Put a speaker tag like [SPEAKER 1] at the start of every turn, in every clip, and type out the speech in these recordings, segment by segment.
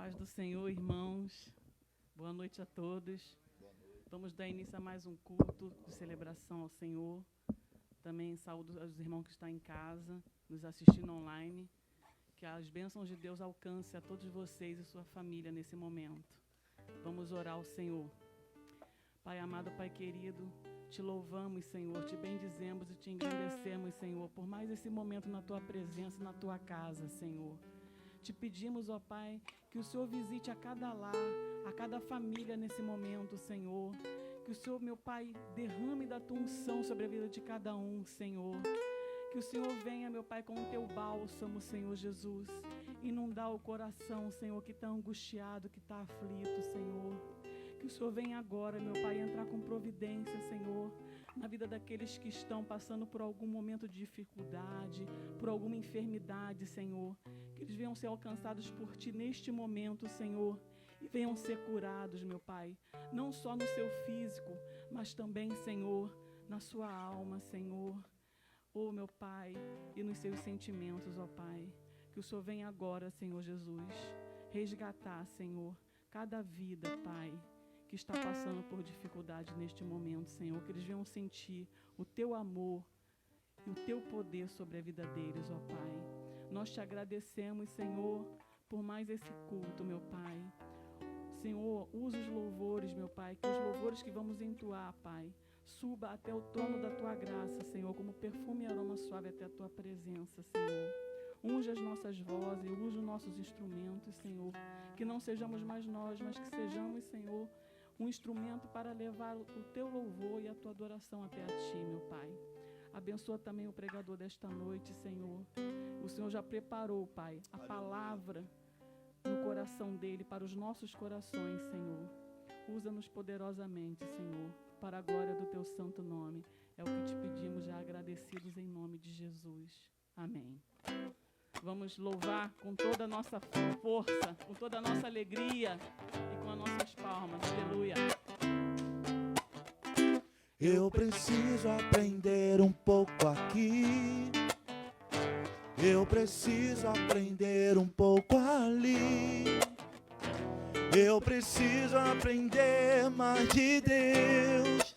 [SPEAKER 1] paz do Senhor, irmãos. Boa noite a todos. Vamos dar início a mais um culto de celebração ao Senhor. Também saúdo aos irmãos que estão em casa, nos assistindo online. Que as bênçãos de Deus alcancem a todos vocês e sua família nesse momento. Vamos orar ao Senhor. Pai amado, Pai querido, te louvamos, Senhor, te bendizemos e te engrandecemos, Senhor, por mais esse momento na tua presença, na tua casa, Senhor. Te pedimos, ó Pai, que o Senhor visite a cada lar, a cada família nesse momento, Senhor. Que o Senhor, meu Pai, derrame da tua unção sobre a vida de cada um, Senhor. Que o Senhor venha, meu Pai, com o teu bálsamo, Senhor Jesus, inundar o coração, Senhor, que está angustiado, que está aflito, Senhor. Que o Senhor venha agora, meu Pai, entrar com providência, Senhor, na vida daqueles que estão passando por algum momento de dificuldade, por alguma enfermidade, Senhor. Que eles venham ser alcançados por Ti neste momento, Senhor, e venham ser curados, meu Pai, não só no seu físico, mas também, Senhor, na sua alma, Senhor. Oh, meu Pai, e nos seus sentimentos, ó Pai. Que o Senhor venha agora, Senhor Jesus, resgatar, Senhor, cada vida, Pai, que está passando por dificuldade neste momento, Senhor. Que eles venham sentir o Teu amor e o Teu poder sobre a vida deles, ó Pai. Nós te agradecemos, Senhor, por mais esse culto, meu Pai. Senhor, usa os louvores, meu Pai, que os louvores que vamos entoar, Pai, suba até o trono da Tua graça, Senhor, como perfume e aroma suave até a Tua presença, Senhor. Unge as nossas vozes, unge os nossos instrumentos, Senhor. Que não sejamos mais nós, mas que sejamos, Senhor, um instrumento para levar o Teu louvor e a Tua adoração até a Ti, meu Pai. Abençoa também o pregador desta noite, Senhor. O Senhor já preparou, Pai, a palavra no coração dele, para os nossos corações, Senhor. Usa-nos poderosamente, Senhor, para a glória do Teu santo nome. É o que te pedimos, já agradecidos em nome de Jesus. Amém. Vamos louvar com toda a nossa força, com toda a nossa alegria e com as nossas palmas. Aleluia.
[SPEAKER 2] Eu preciso aprender um pouco aqui. Eu preciso aprender um pouco ali. Eu preciso aprender mais de Deus,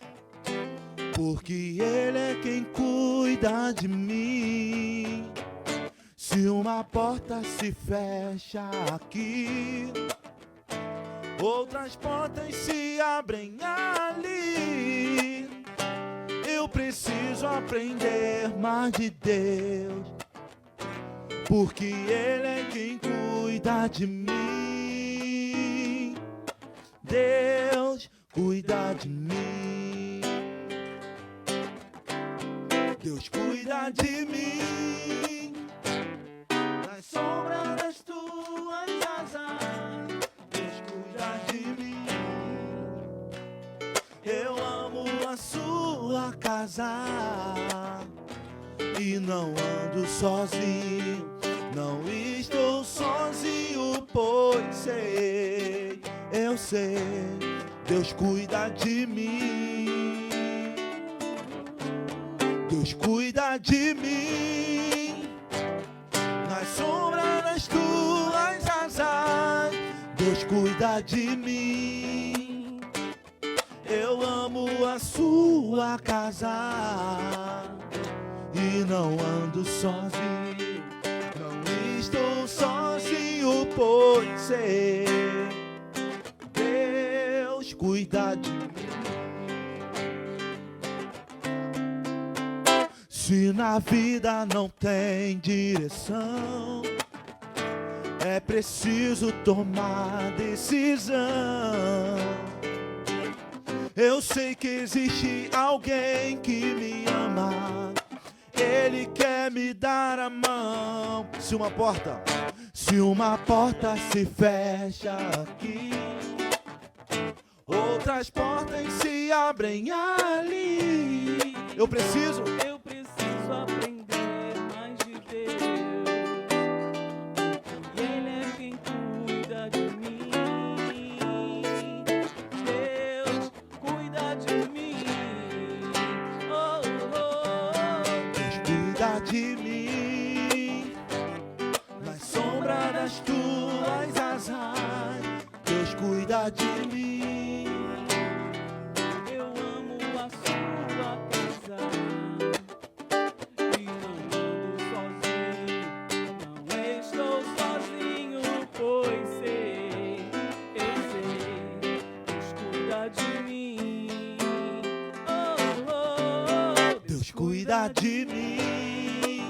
[SPEAKER 2] porque Ele é quem cuida de mim. Se uma porta se fecha aqui, outras portas se abrem ali. Eu preciso aprender mais de Deus, porque Ele é quem cuida de mim. Deus cuida de mim. Deus cuida de mim. Na sombra das tuas asas, Deus cuida de mim. Eu amo a sua casa e não ando sozinho. Não estou sozinho, pois sei, eu sei, Deus cuida de mim. Deus cuida de mim. Na sombra das tuas asas, Deus cuida de mim. Eu amo a sua casa e não ando sozinho. Não estou sozinho, pois sei, Deus cuida de mim. Se na vida não tem direção, é preciso tomar decisão. Eu sei que existe alguém que me ama, Ele quer me dar a mão. Se uma porta se fecha aqui, outras portas se abrem ali. Eu preciso
[SPEAKER 1] aprender mais de Deus. Ele é quem cuida de mim. Deus cuida de mim. Oh, oh, oh.
[SPEAKER 2] Deus cuida de mim. Na sombra das tuas asas, cuida de mim.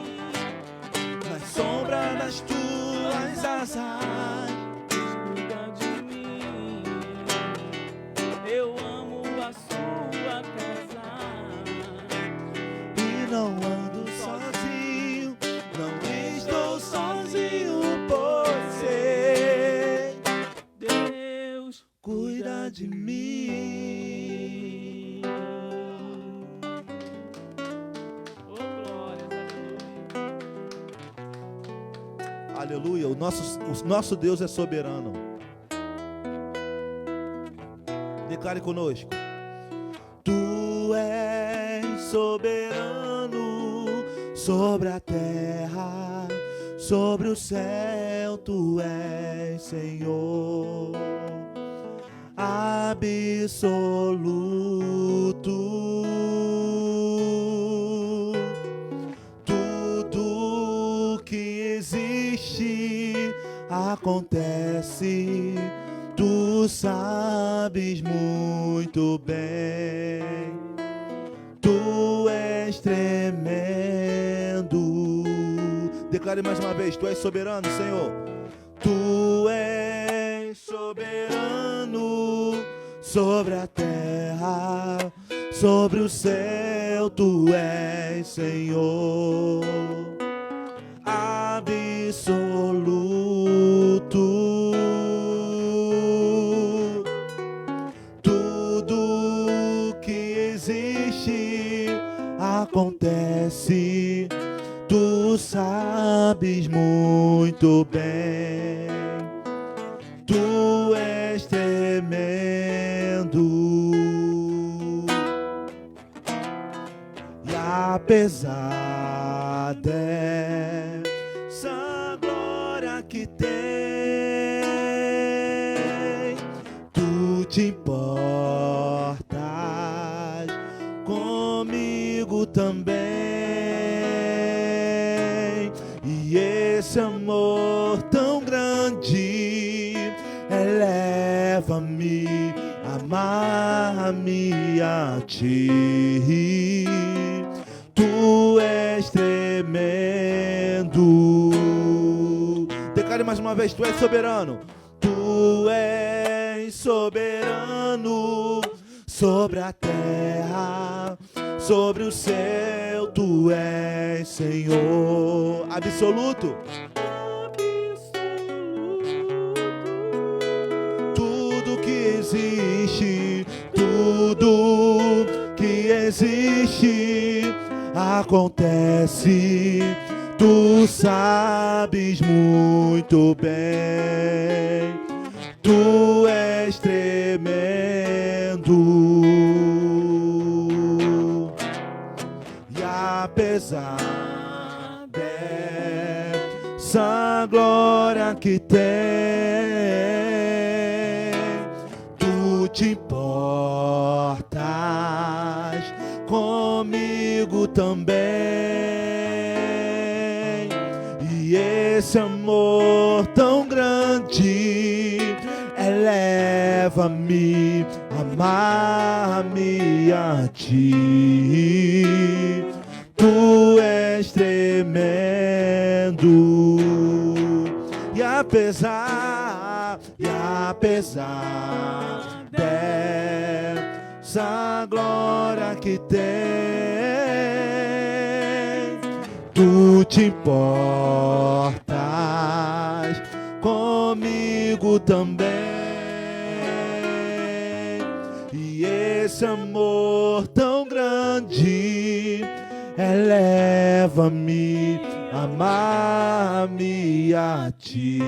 [SPEAKER 2] Na sombra das tuas asas,
[SPEAKER 1] cuida de mim. Eu amo a sua casa.
[SPEAKER 2] E não ando sozinho, não estou sozinho, pois sei,
[SPEAKER 1] Deus
[SPEAKER 2] cuida de mim.
[SPEAKER 1] Oh, glórias, aleluia.
[SPEAKER 2] Aleluia, o nosso Deus é soberano. Declare conosco. Tu és soberano sobre a terra, sobre o céu, tu és Senhor absoluto. Tudo que existe acontece, tu sabes muito bem. Tu és tremendo. Declare mais uma vez, tu és soberano, Senhor. Tu és soberano sobre a terra, sobre o céu, tu és Senhor absoluto. Tudo que existe acontece, tu sabes muito bem. Tu és tremendo. E apesar dessa glória que tem, tu te importas comigo também. E esse amor tão grande eleva-me, amar-me a ti. Tu és tremendo. Declare mais uma vez, tu és soberano. Tu és soberano sobre a terra, sobre o céu, tu és Senhor absoluto. Tudo que existe acontece, tu sabes muito bem. Tu és tremendo. E apesar dessa glória que tem, tu te importas comigo também. E esse amor tão grande eleva-me, amar-me a ti. Tu és tremendo. E apesar dessa glória que tem, tu te importas comigo também. E esse amor tão grande eleva-me, amar-me a ti.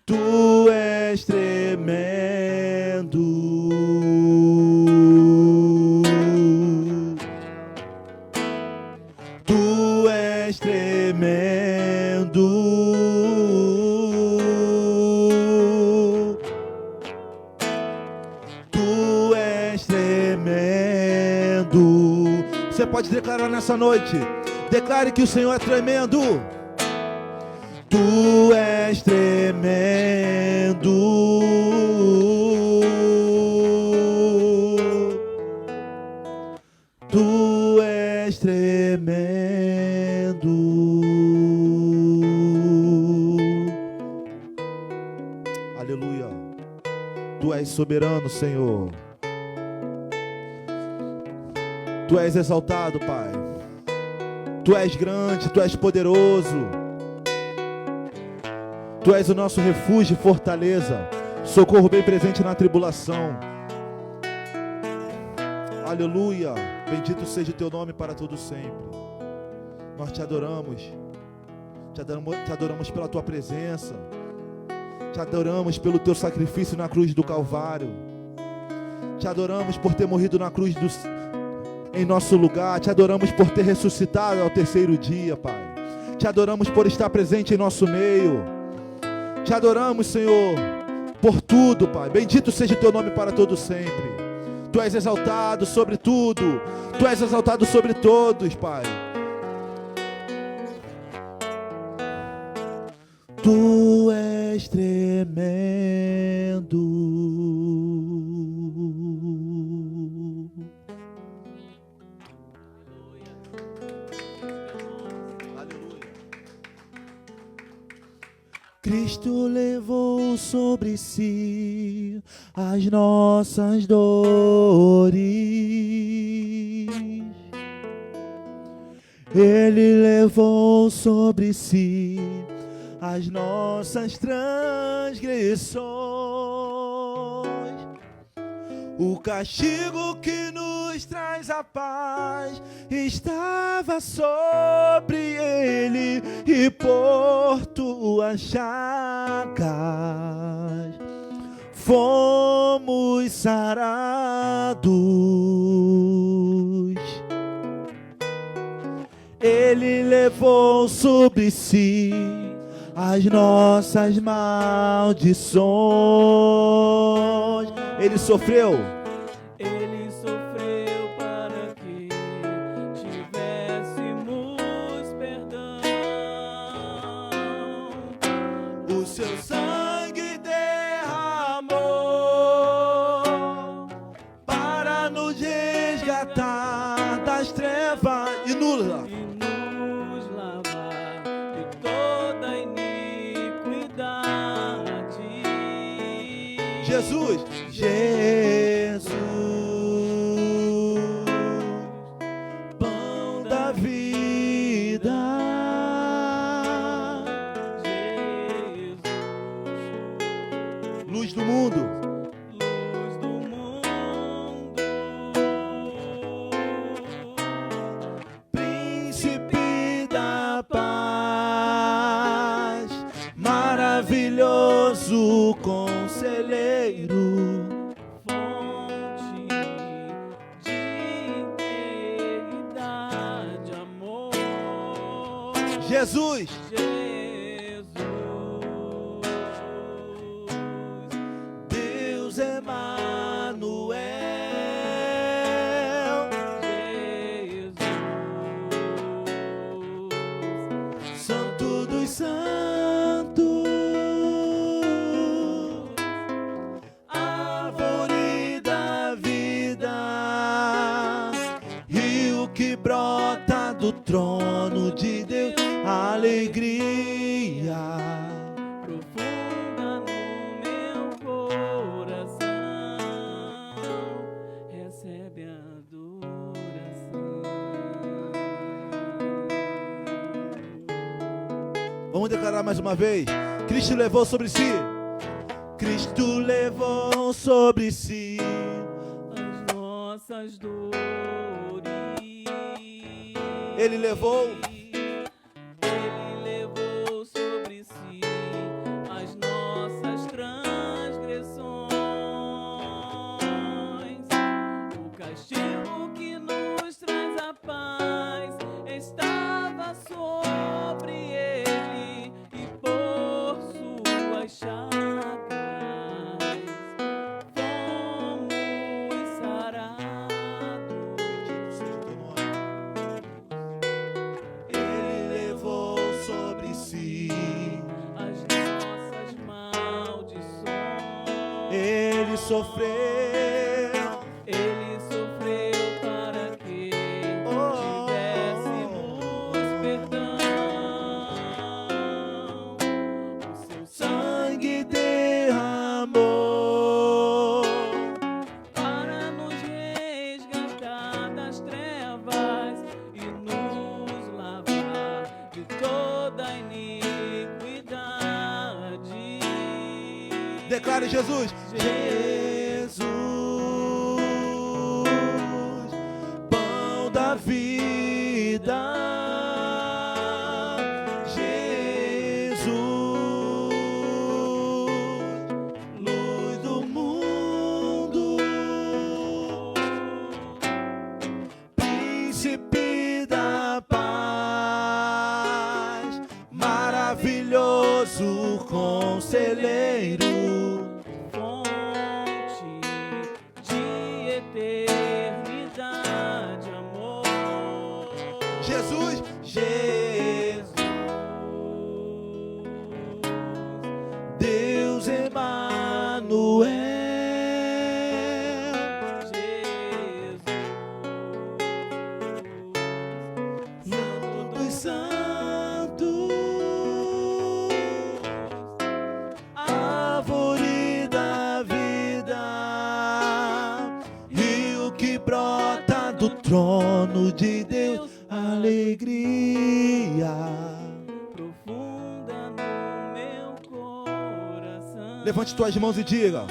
[SPEAKER 2] Tu és tremendo. Tu és tremendo. Tu és tremendo. Você pode declarar nessa noite. Declare que o Senhor é tremendo. Tu és tremendo. Tu és soberano, Senhor. Tu és exaltado, Pai. Tu és grande, Tu és poderoso. Tu és o nosso refúgio e fortaleza, socorro bem presente na tribulação. Aleluia, bendito seja o Teu nome para todo sempre. Nós Te adoramos. Te adoramos pela Tua presença. Te adoramos pelo Teu sacrifício na cruz do Calvário. Te adoramos por ter morrido na cruz em nosso lugar. Te adoramos por ter ressuscitado ao terceiro dia, Pai. Te adoramos por estar presente em nosso meio. Te adoramos, Senhor, por tudo, Pai. Bendito seja o Teu nome para todo sempre. Tu és exaltado sobre tudo. Tu és exaltado sobre todos, Pai. Tu és tremendo. Aleluia. Cristo levou sobre si as nossas dores. Ele levou sobre si as nossas transgressões. O castigo que nos traz a paz estava sobre ele, e por tuas chagas fomos sarados. Ele levou sobre si as nossas maldições. Ele sofreu.
[SPEAKER 1] Ele sofreu para que tivéssemos perdão.
[SPEAKER 2] O seu sangue derramou para nos resgatar das trevas e nos
[SPEAKER 1] lavar de toda iniquidade.
[SPEAKER 2] Jesus, pão da vida.
[SPEAKER 1] Jesus,
[SPEAKER 2] Luz do mundo.
[SPEAKER 1] luz do mundo.
[SPEAKER 2] Príncipe da paz, maravilhoso conselheiro,
[SPEAKER 1] Fonte de eternidade, amor.
[SPEAKER 2] Jesus,
[SPEAKER 1] Jesus,
[SPEAKER 2] Deus Emanuel,
[SPEAKER 1] Jesus,
[SPEAKER 2] Santo dos Santos, árvore da vida, rio que brota do trono de Deus, alegria
[SPEAKER 1] profunda no meu coração, recebe a adoração.
[SPEAKER 2] Vamos declarar mais uma vez. Cristo levou sobre si. Cristo levou sobre si
[SPEAKER 1] As nossas dores.
[SPEAKER 2] Ele levou.
[SPEAKER 1] Ele levou sobre si as nossas transgressões. O castigo que nos traz a paz estava sobre ele, e por suas chagas fomos sarados.
[SPEAKER 2] Ele levou sobre si.
[SPEAKER 1] As nossas maldições.
[SPEAKER 2] Ele sofreu.
[SPEAKER 1] Ele sofreu para que tivéssemos perdão. O seu
[SPEAKER 2] Sangue derramou declare Jesus. Jesus, pão da vida. Jesus, luz do mundo. Príncipe da paz, maravilhoso conselheiro,
[SPEAKER 1] fonte de eternidade, amor.
[SPEAKER 2] Jesus, Jesus, Deus Emanuel,
[SPEAKER 1] Jesus,
[SPEAKER 2] Santo dos Santos, árvore da vida, rio que brota do trono de Deus, alegria.
[SPEAKER 1] profunda no meu coração.
[SPEAKER 2] Levante tuas mãos e diga: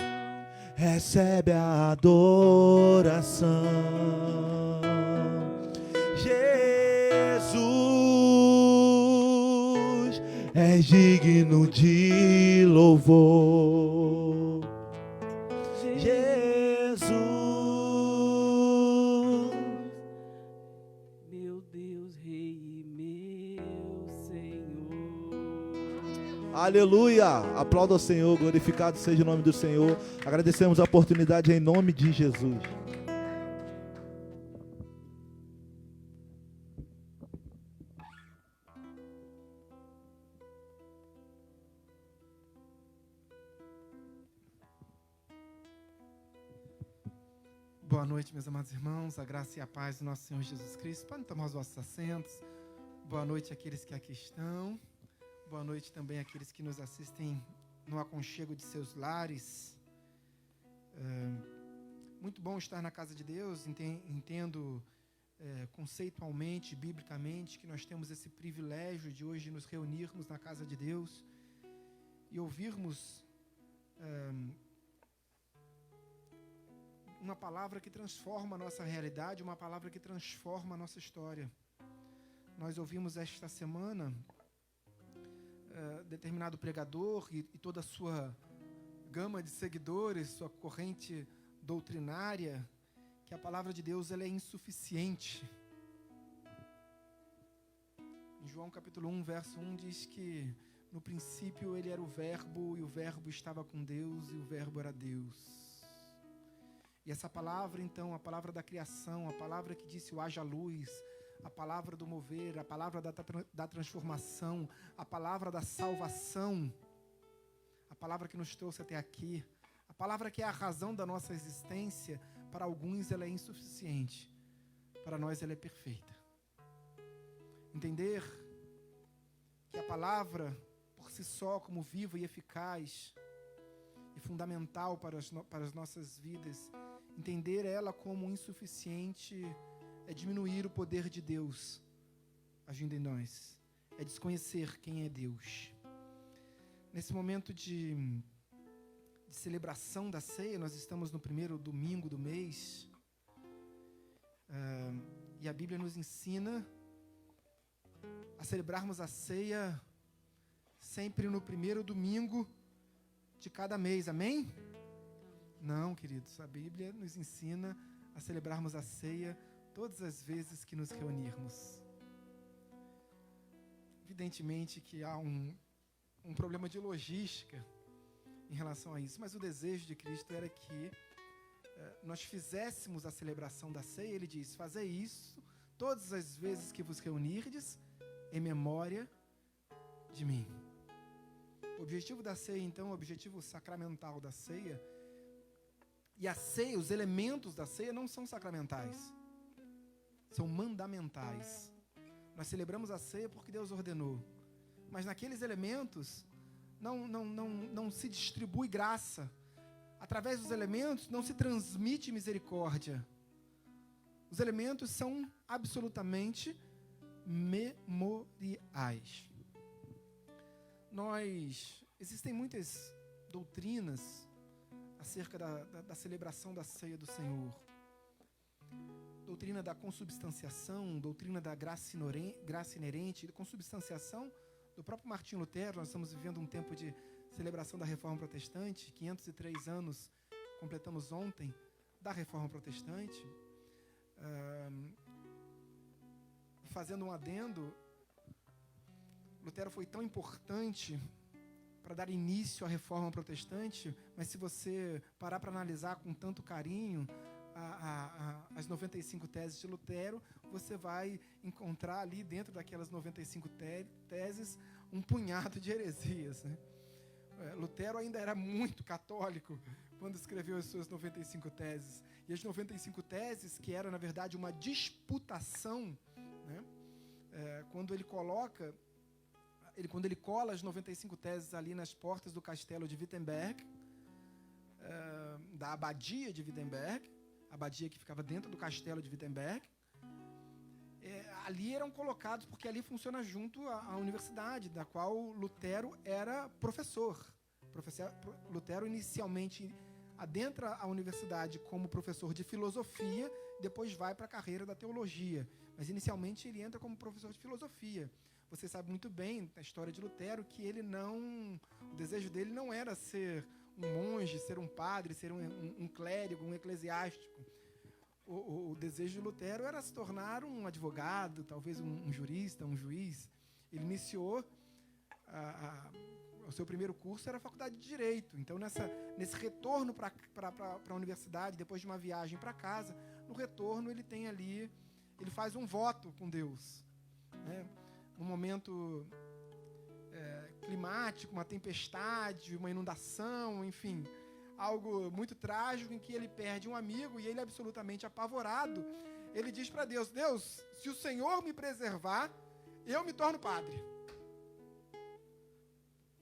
[SPEAKER 2] recebe a adoração. Jesus, és digno de louvor. Jesus,
[SPEAKER 1] Meu Deus, Rei e meu Senhor.
[SPEAKER 2] aleluia. Aplauda ao Senhor, glorificado seja o nome do Senhor. Agradecemos a oportunidade em nome de Jesus.
[SPEAKER 3] Boa noite, meus amados irmãos, a graça e a paz do nosso Senhor Jesus Cristo. Podem tomar os vossos assentos. Boa noite àqueles que aqui estão. Boa noite também àqueles que nos assistem no aconchego de seus lares. Muito bom estar na casa de Deus. Entendo conceitualmente, biblicamente, que nós temos esse privilégio de hoje nos reunirmos na casa de Deus e ouvirmos uma palavra que transforma a nossa realidade, uma palavra que transforma a nossa história. Nós ouvimos esta semana determinado pregador e toda a sua gama de seguidores, sua corrente doutrinária, que a palavra de Deus ela é insuficiente. Em João capítulo 1, verso 1 diz que no princípio ele era o verbo e o verbo estava com Deus e o verbo era Deus. E essa palavra, então, a palavra da criação, a palavra que disse o haja luz, a palavra do mover, a palavra da transformação, a palavra da salvação, a palavra que nos trouxe até aqui, a palavra que é a razão da nossa existência, para alguns ela é insuficiente, para nós ela é perfeita. Entender que a palavra, por si só, como viva e eficaz, e fundamental para as nossas vidas, entender ela como insuficiente é diminuir o poder de Deus agindo em nós, é desconhecer quem é Deus. Nesse momento de celebração da ceia, nós estamos no primeiro domingo do mês, e a Bíblia nos ensina a celebrarmos a ceia sempre no primeiro domingo de cada mês, amém? Não, queridos, a Bíblia nos ensina a celebrarmos a ceia todas as vezes que nos reunirmos. Evidentemente que há um problema de logística em relação a isso, mas o desejo de Cristo era que nós fizéssemos a celebração da ceia. Ele diz: fazei isso todas as vezes que vos reunirdes em memória de mim. O objetivo da ceia, então, o objetivo sacramental da ceia, e a ceia, os elementos da ceia não são sacramentais, são mandamentais. Nós celebramos a ceia porque Deus ordenou, mas naqueles elementos não se distribui graça. Através dos elementos não se transmite misericórdia. Os elementos são absolutamente memoriais. Existem muitas doutrinas acerca da celebração da ceia do Senhor. Doutrina da consubstanciação, doutrina da graça inerente, consubstanciação do próprio Martinho Lutero. Nós estamos vivendo um tempo de celebração da Reforma Protestante, 503 anos completamos ontem da Reforma Protestante. Fazendo um adendo, Lutero foi tão importante para dar início à Reforma Protestante, mas se você parar para analisar com tanto carinho as 95 teses de Lutero, você vai encontrar ali dentro daquelas 95 teses um punhado de heresias, né? Lutero ainda era muito católico quando escreveu as suas 95 teses. E as 95 teses, que era, na verdade, uma disputação, né? Quando ele cola as 95 teses ali nas portas do castelo de Wittenberg, da abadia de Wittenberg, a abadia que ficava dentro do castelo de Wittenberg, ali eram colocados, porque ali funciona junto à universidade, da qual Lutero era professor. Lutero inicialmente adentra a universidade como professor de filosofia, depois vai para a carreira da teologia. Mas inicialmente ele entra como professor de filosofia. Você sabe muito bem, na história de Lutero, que o desejo dele não era ser um monge, ser um padre, ser um clérigo, um eclesiástico. O desejo de Lutero era se tornar um advogado, talvez um jurista, um juiz. Ele iniciou o seu primeiro curso era a faculdade de Direito. Então, nesse retorno para a universidade, depois de uma viagem para casa, no retorno ele faz um voto com Deus, né? Um momento climático, uma tempestade, uma inundação, enfim, algo muito trágico em que ele perde um amigo e ele, absolutamente apavorado, ele diz para Deus: Deus, se o Senhor me preservar, eu me torno padre.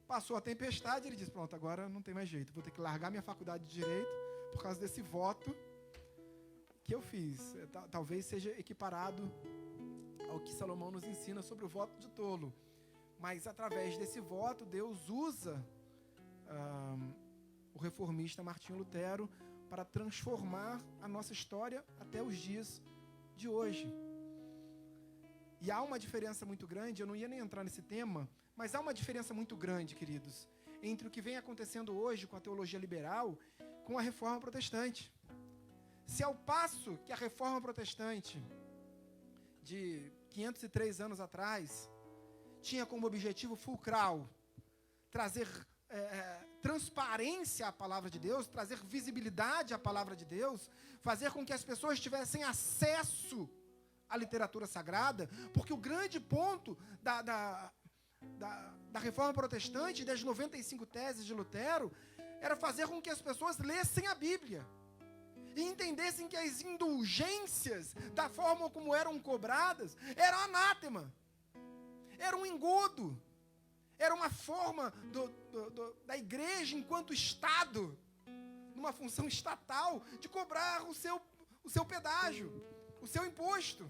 [SPEAKER 3] Passou a tempestade, ele diz: pronto, agora não tem mais jeito, vou ter que largar minha faculdade de Direito por causa desse voto que eu fiz. Talvez seja equiparado ao que Salomão nos ensina sobre o voto de tolo. Mas através desse voto, Deus usa o reformista Martinho Lutero para transformar a nossa história até os dias de hoje. E há uma diferença muito grande, eu não ia nem entrar nesse tema, mas há uma diferença muito grande, queridos, entre o que vem acontecendo hoje com a teologia liberal com a Reforma Protestante. Se ao passo que a Reforma Protestante de 503 anos atrás tinha como objetivo fulcral trazer transparência à palavra de Deus, trazer visibilidade à palavra de Deus, fazer com que as pessoas tivessem acesso à literatura sagrada, porque o grande ponto da Reforma Protestante, das 95 teses de Lutero, era fazer com que as pessoas lessem a Bíblia e entendessem que as indulgências, da forma como eram cobradas, eram anátema, era um engodo, era uma forma da igreja enquanto Estado, numa função estatal, de cobrar o seu pedágio, o seu imposto.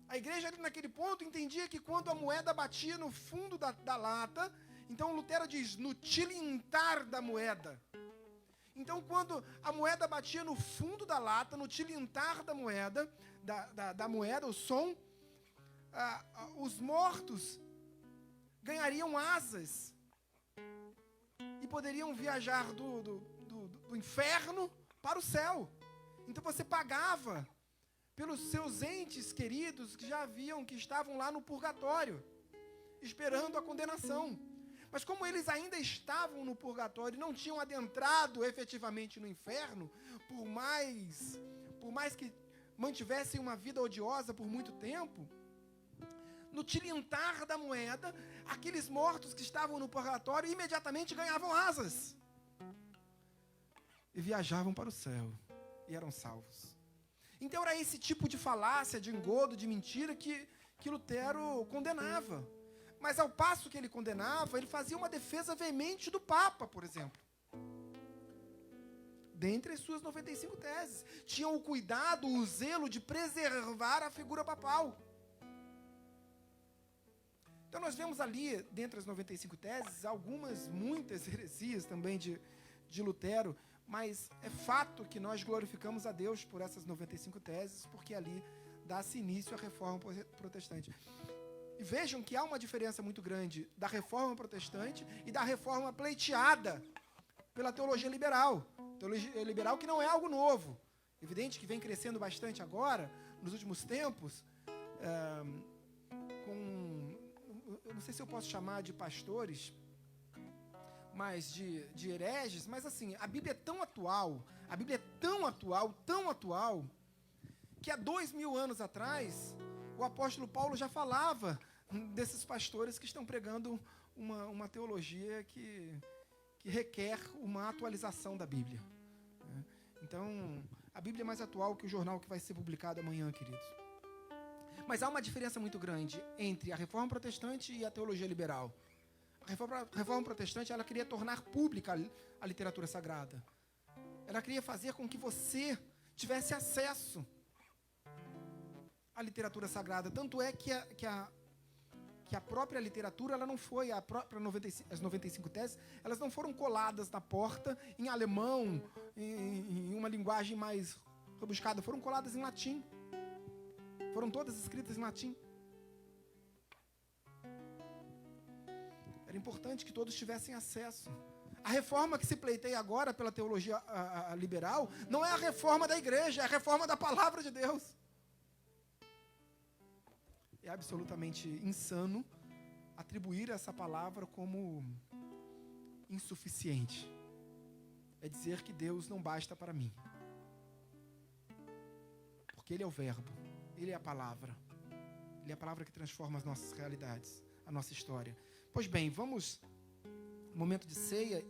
[SPEAKER 3] A igreja, naquele ponto, entendia que quando a moeda batia no fundo da lata, então Lutero diz, no tilintar da moeda. Então, quando a moeda batia no fundo da lata, no tilintar da moeda, da moeda, o som, os mortos ganhariam asas e poderiam viajar do inferno para o céu. Então, você pagava pelos seus entes queridos que estavam lá no purgatório, esperando a condenação. Mas como eles ainda estavam no purgatório e não tinham adentrado efetivamente no inferno, por mais que mantivessem uma vida odiosa por muito tempo, no tilintar da moeda, aqueles mortos que estavam no purgatório imediatamente ganhavam asas e viajavam para o céu e eram salvos. Então era esse tipo de falácia, de engodo, de mentira que Lutero condenava. Mas ao passo que ele condenava, ele fazia uma defesa veemente do Papa, por exemplo. Dentre as suas 95 teses. Tinha o cuidado, o zelo de preservar a figura papal. Então nós vemos ali, dentre as 95 teses, muitas heresias também de Lutero, mas é fato que nós glorificamos a Deus por essas 95 teses, porque ali dá-se início à reforma protestante. E vejam que há uma diferença muito grande da reforma protestante e da reforma pleiteada pela teologia liberal. Teologia liberal que não é algo novo. Evidente que vem crescendo bastante agora, nos últimos tempos, eu não sei se eu posso chamar de pastores, mas de hereges, mas assim, a Bíblia é tão atual, tão atual, que há 2000 anos atrás, o apóstolo Paulo já falava desses pastores que estão pregando uma teologia que requer uma atualização da Bíblia. Então, a Bíblia é mais atual que o jornal que vai ser publicado amanhã, queridos. Mas há uma diferença muito grande entre a reforma protestante e a teologia liberal. A reforma protestante, ela queria tornar pública a literatura sagrada. Ela queria fazer com que você tivesse acesso à literatura sagrada. Tanto é que a própria literatura, ela não foi, as 95 teses, elas não foram coladas na porta em alemão, em uma linguagem mais rebuscada, foram coladas em latim. Foram todas escritas em latim. Era importante que todos tivessem acesso. A reforma que se pleiteia agora pela teologia liberal não é a reforma da igreja, é a reforma da palavra de Deus. É absolutamente insano atribuir essa palavra como insuficiente. É dizer que Deus não basta para mim. Porque Ele é o verbo, Ele é a palavra. Ele é a palavra que transforma as nossas realidades, a nossa história. Pois bem, vamos, momento de ceia,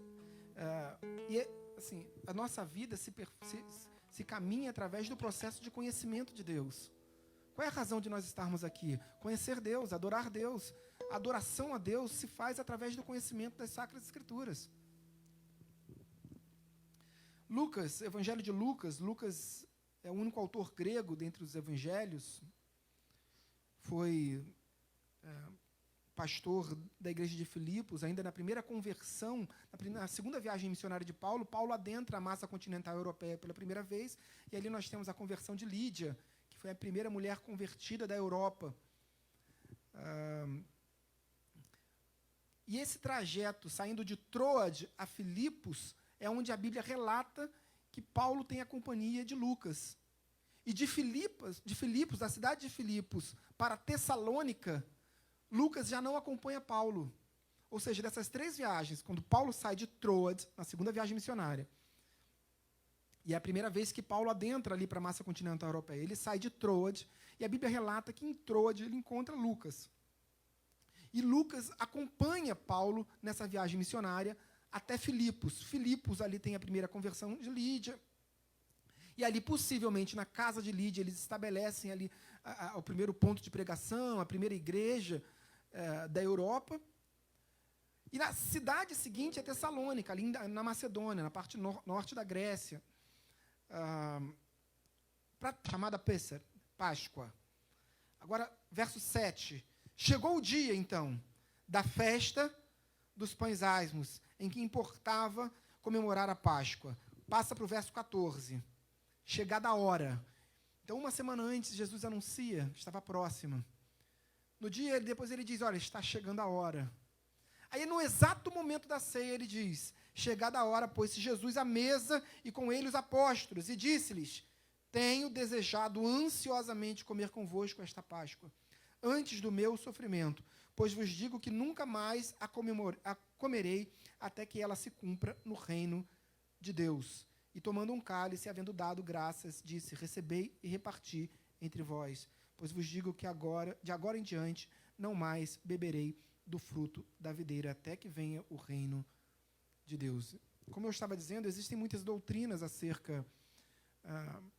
[SPEAKER 3] e assim, a nossa vida se caminha através do processo de conhecimento de Deus. Qual é a razão de nós estarmos aqui? Conhecer Deus, adorar Deus. A adoração a Deus se faz através do conhecimento das Sacras Escrituras. Lucas, Evangelho de Lucas, Lucas é o único autor grego dentre os evangelhos, foi pastor da igreja de Filipos, ainda na primeira conversão, na segunda viagem missionária de Paulo, Paulo adentra a massa continental europeia pela primeira vez, e ali nós temos a conversão de Lídia, que foi a primeira mulher convertida da Europa. E esse trajeto, saindo de Troade a Filipos, é onde a Bíblia relata que Paulo tem a companhia de Lucas. E de Filipos, da cidade de Filipos, para Tessalônica, Lucas já não acompanha Paulo. Ou seja, dessas 3 viagens, quando Paulo sai de Troade, na segunda viagem missionária, e é a primeira vez que Paulo adentra ali para a massa continental europeia, ele sai de Troade, e a Bíblia relata que em Troade ele encontra Lucas. E Lucas acompanha Paulo nessa viagem missionária até Filipos. Filipos ali tem a primeira conversão de Lídia. E ali, possivelmente, na casa de Lídia, eles estabelecem ali o primeiro ponto de pregação, a primeira igreja da Europa. E na cidade seguinte é Tessalônica, ali na Macedônia, na parte norte da Grécia, chamada Pêssar, Páscoa. Agora, verso 7. Chegou o dia, então, da festa dos pães asmos, em que importava comemorar a Páscoa. Passa para o verso 14. Chegada a hora. Então, uma semana antes, Jesus anuncia, estava próxima. No dia, depois ele diz, olha, está chegando a hora. Aí, no exato momento da ceia, ele diz, chegada a hora, pôs-se Jesus à mesa e com ele os apóstolos, e disse-lhes, tenho desejado ansiosamente comer convosco esta Páscoa, antes do meu sofrimento, pois vos digo que nunca mais a comerei até que ela se cumpra no reino de Deus. E tomando um cálice, havendo dado graças, disse, recebei e reparti entre vós, pois vos digo que de agora em diante, não mais beberei do fruto da videira, até que venha o reino de Deus. Como eu estava dizendo, existem muitas doutrinas acerca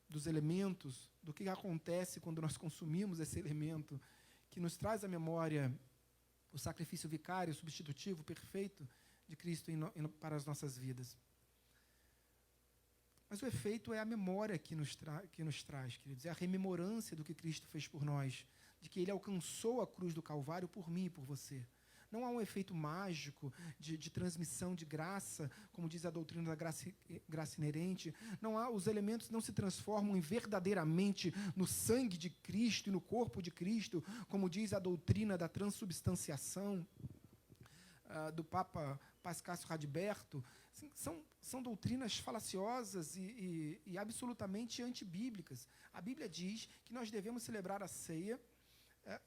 [SPEAKER 3] dos elementos, do que acontece quando nós consumimos esse elemento, que nos traz à memória o sacrifício vicário, substitutivo, perfeito de Cristo para as nossas vidas. Mas o efeito é a memória que nos traz, queridos, é a rememorância do que Cristo fez por nós, de que ele alcançou a cruz do Calvário por mim e por você. Não há um efeito mágico de transmissão de graça, como diz a doutrina da graça inerente. Os elementos não se transformam verdadeiramente no sangue de Cristo e no corpo de Cristo, como diz a doutrina da transubstanciação do Papa Pascasio Radberto. São doutrinas falaciosas e absolutamente antibíblicas. A Bíblia diz que nós devemos celebrar a ceia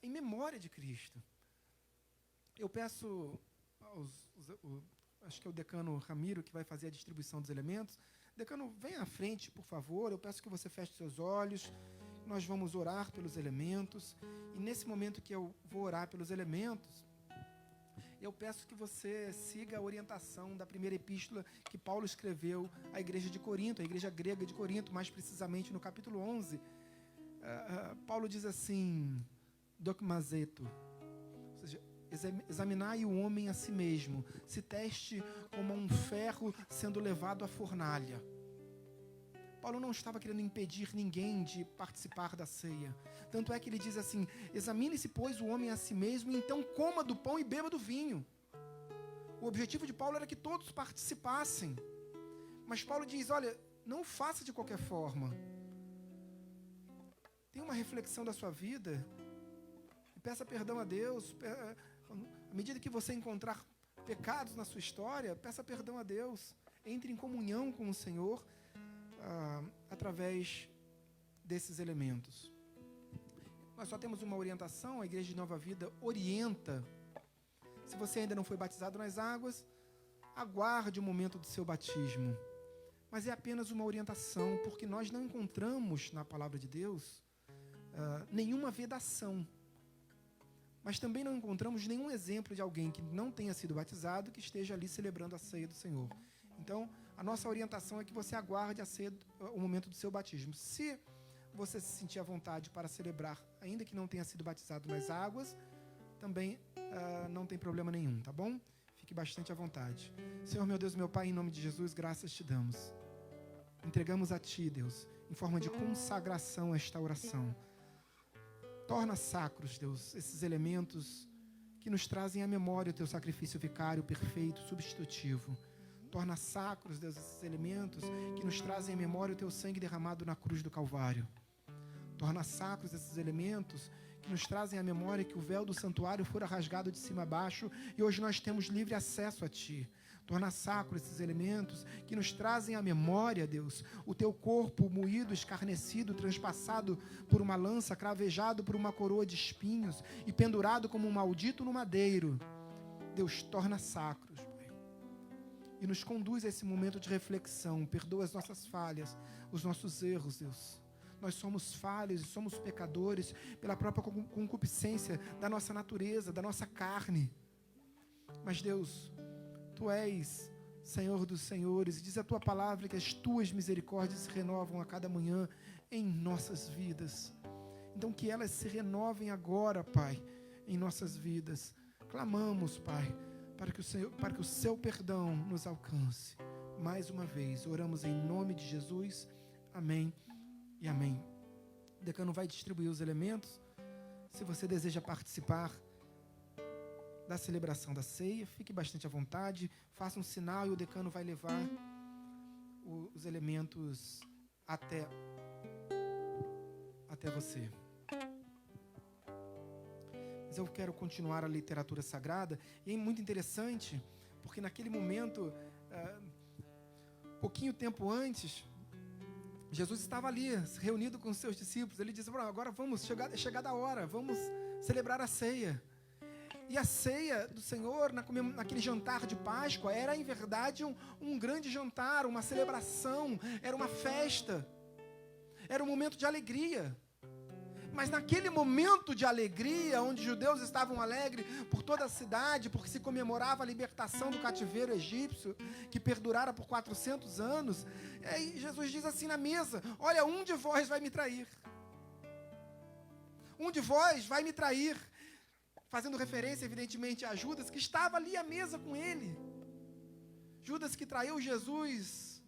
[SPEAKER 3] em memória de Cristo. Eu peço acho que é o decano Ramiro que vai fazer a distribuição dos elementos. Decano, venha à frente, por favor. Eu peço que você feche seus olhos. Nós vamos orar pelos elementos. E nesse momento que eu vou orar pelos elementos, eu peço que você siga a orientação da primeira epístola que Paulo escreveu à igreja de Corinto, a igreja grega de Corinto, mais precisamente no capítulo 11. Paulo diz assim, dokmazeto, ou seja, examinai o homem a si mesmo, se teste como um ferro sendo levado à fornalha. Paulo não estava querendo impedir ninguém de participar da ceia. Tanto é que ele diz assim, examine-se, pois, o homem a si mesmo, e então coma do pão e beba do vinho. O objetivo de Paulo era que todos participassem. Mas Paulo diz, olha, não faça de qualquer forma. Tenha uma reflexão da sua vida, e peça perdão a Deus. À medida que você encontrar pecados na sua história, peça perdão a Deus. Entre em comunhão com o Senhor, através desses elementos. Nós só temos uma orientação, a Igreja de Nova Vida orienta. Se você ainda não foi batizado nas águas, aguarde o momento do seu batismo. Mas é apenas uma orientação, porque nós não encontramos na palavra de Deus nenhuma vedação. Mas também não encontramos nenhum exemplo de alguém que não tenha sido batizado que esteja ali celebrando a ceia do Senhor. Então, a nossa orientação é que você aguarde o momento do seu batismo. Se você se sentir à vontade para celebrar, ainda que não tenha sido batizado nas águas, também não tem problema nenhum, tá bom? Fique bastante à vontade. Senhor, meu Deus, meu Pai, em nome de Jesus, graças te damos. Entregamos a Ti, Deus, em forma de consagração esta oração. Torna sacros, Deus, esses elementos que nos trazem à memória o Teu sacrifício vicário perfeito, substitutivo. Torna sacros, Deus, esses elementos que nos trazem à memória o Teu sangue derramado na cruz do Calvário. Torna sacros esses elementos que nos trazem à memória que o véu do santuário fora rasgado de cima a baixo e hoje nós temos livre acesso a Ti. Torna sacros esses elementos que nos trazem à memória, Deus, o Teu corpo moído, escarnecido, transpassado por uma lança, cravejado por uma coroa de espinhos e pendurado como um maldito no madeiro. Deus, torna sacros, Pai. E nos conduz a esse momento de reflexão. Perdoa as nossas falhas, os nossos erros, Deus. Nós somos falhos e somos pecadores pela própria concupiscência da nossa natureza, da nossa carne. Mas, Deus, Tu és Senhor dos senhores, e diz a Tua palavra que as Tuas misericórdias se renovam a cada manhã em nossas vidas. Então que elas se renovem agora, Pai, em nossas vidas. Clamamos, Pai, para que o Seu perdão nos alcance. Mais uma vez, oramos em nome de Jesus. Amém e amém. O decano vai distribuir os elementos. Se você deseja participar da celebração da ceia, fique bastante à vontade, faça um sinal e o decano vai levar os elementos até você. Mas eu quero continuar a literatura sagrada, e é muito interessante, porque naquele momento, pouquinho tempo antes, Jesus estava ali, reunido com os seus discípulos. Ele disse, agora vamos, é chegada a hora, vamos celebrar a ceia. E a ceia do Senhor, naquele jantar de Páscoa, era em verdade um grande jantar, uma celebração, era uma festa, era um momento de alegria. Mas naquele momento de alegria, onde os judeus estavam alegres por toda a cidade, porque se comemorava a libertação do cativeiro egípcio, que perdurara por 400 anos, aí Jesus diz assim na mesa, olha, um de vós vai me trair. Um de vós vai me trair. Fazendo referência, evidentemente, a Judas, que estava ali à mesa com ele. Judas que traiu Jesus.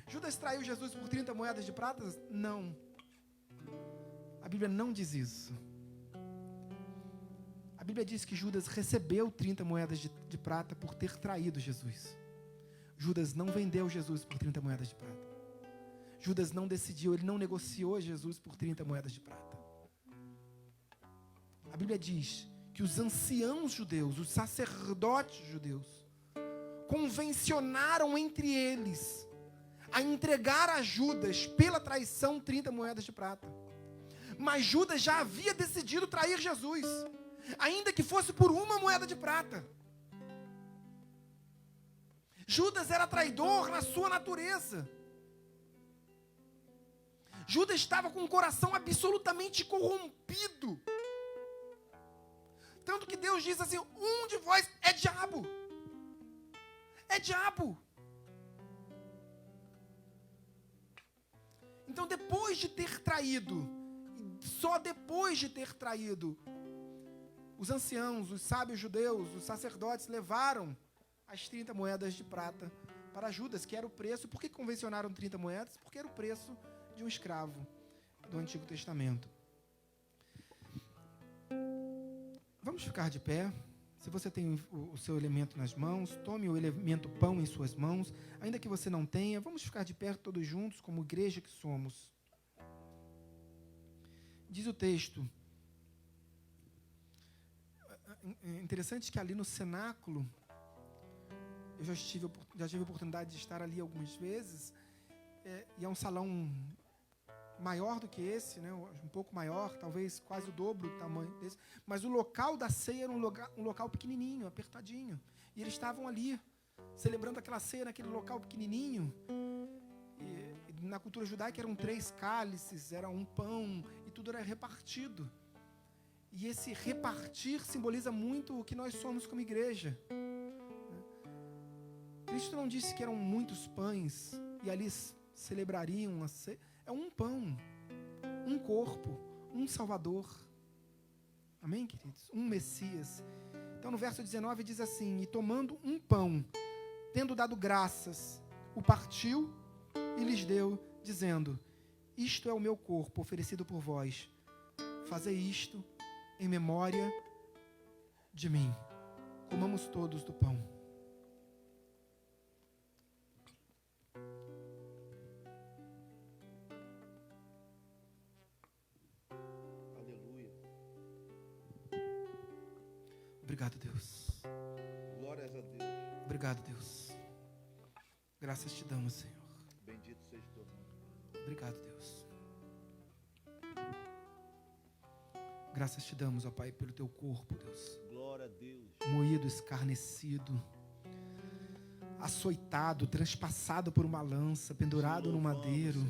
[SPEAKER 3] Judas traiu Jesus por 30 moedas de prata? Não. A Bíblia não diz isso. Bíblia diz que Judas recebeu 30 moedas de prata por ter traído Jesus. Judas não vendeu Jesus por 30 moedas de prata. Judas não decidiu, ele não negociou Jesus por 30 moedas de prata. A Bíblia diz que os anciãos judeus, os sacerdotes judeus, convencionaram entre eles a entregar a Judas pela traição 30 moedas de prata. Mas Judas já havia decidido trair Jesus, ainda que fosse por uma moeda de prata. Judas era traidor na sua natureza. Judas estava com o coração absolutamente corrompido. Tanto que Deus diz assim: um de vós é diabo. É diabo. Então, depois de ter traído, só depois de ter traído, os anciãos, os sábios judeus, os sacerdotes levaram as 30 moedas de prata para Judas, que era o preço. Por que convencionaram 30 moedas? Porque era o preço de um escravo do Antigo Testamento. Vamos ficar de pé. Se você tem o seu elemento nas mãos, tome o elemento pão em suas mãos. Ainda que você não tenha, vamos ficar de pé todos juntos, como igreja que somos. Diz o texto. É interessante que ali no cenáculo, eu já tive a oportunidade de estar ali algumas vezes, e é um salão maior do que esse, né? Um pouco maior, talvez quase o dobro do tamanho desse, mas o local da ceia era um local pequenininho, apertadinho, e eles estavam ali, celebrando aquela ceia naquele local pequenininho. E na cultura judaica eram 3 cálices, era um pão, e tudo era repartido. E esse repartir simboliza muito o que nós somos como igreja. Cristo não disse que eram muitos pães, e ali celebrariam a ceia. É um pão, um corpo, um Salvador. Amém, queridos? Um Messias. Então, no verso 19 diz assim: e tomando um pão, tendo dado graças, o partiu e lhes deu, dizendo: isto é o meu corpo oferecido por vós. Fazei isto em memória de mim. Comamos todos do pão. Obrigado, Deus.
[SPEAKER 2] Glórias a Deus.
[SPEAKER 3] Obrigado, Deus. Graças te damos, Senhor.
[SPEAKER 2] Bendito seja o teu nome.
[SPEAKER 3] Obrigado, Deus. Graças te damos, ó Pai, pelo teu corpo, Deus.
[SPEAKER 2] Glória a Deus.
[SPEAKER 3] Moído, escarnecido, açoitado, transpassado por uma lança, pendurado no madeiro.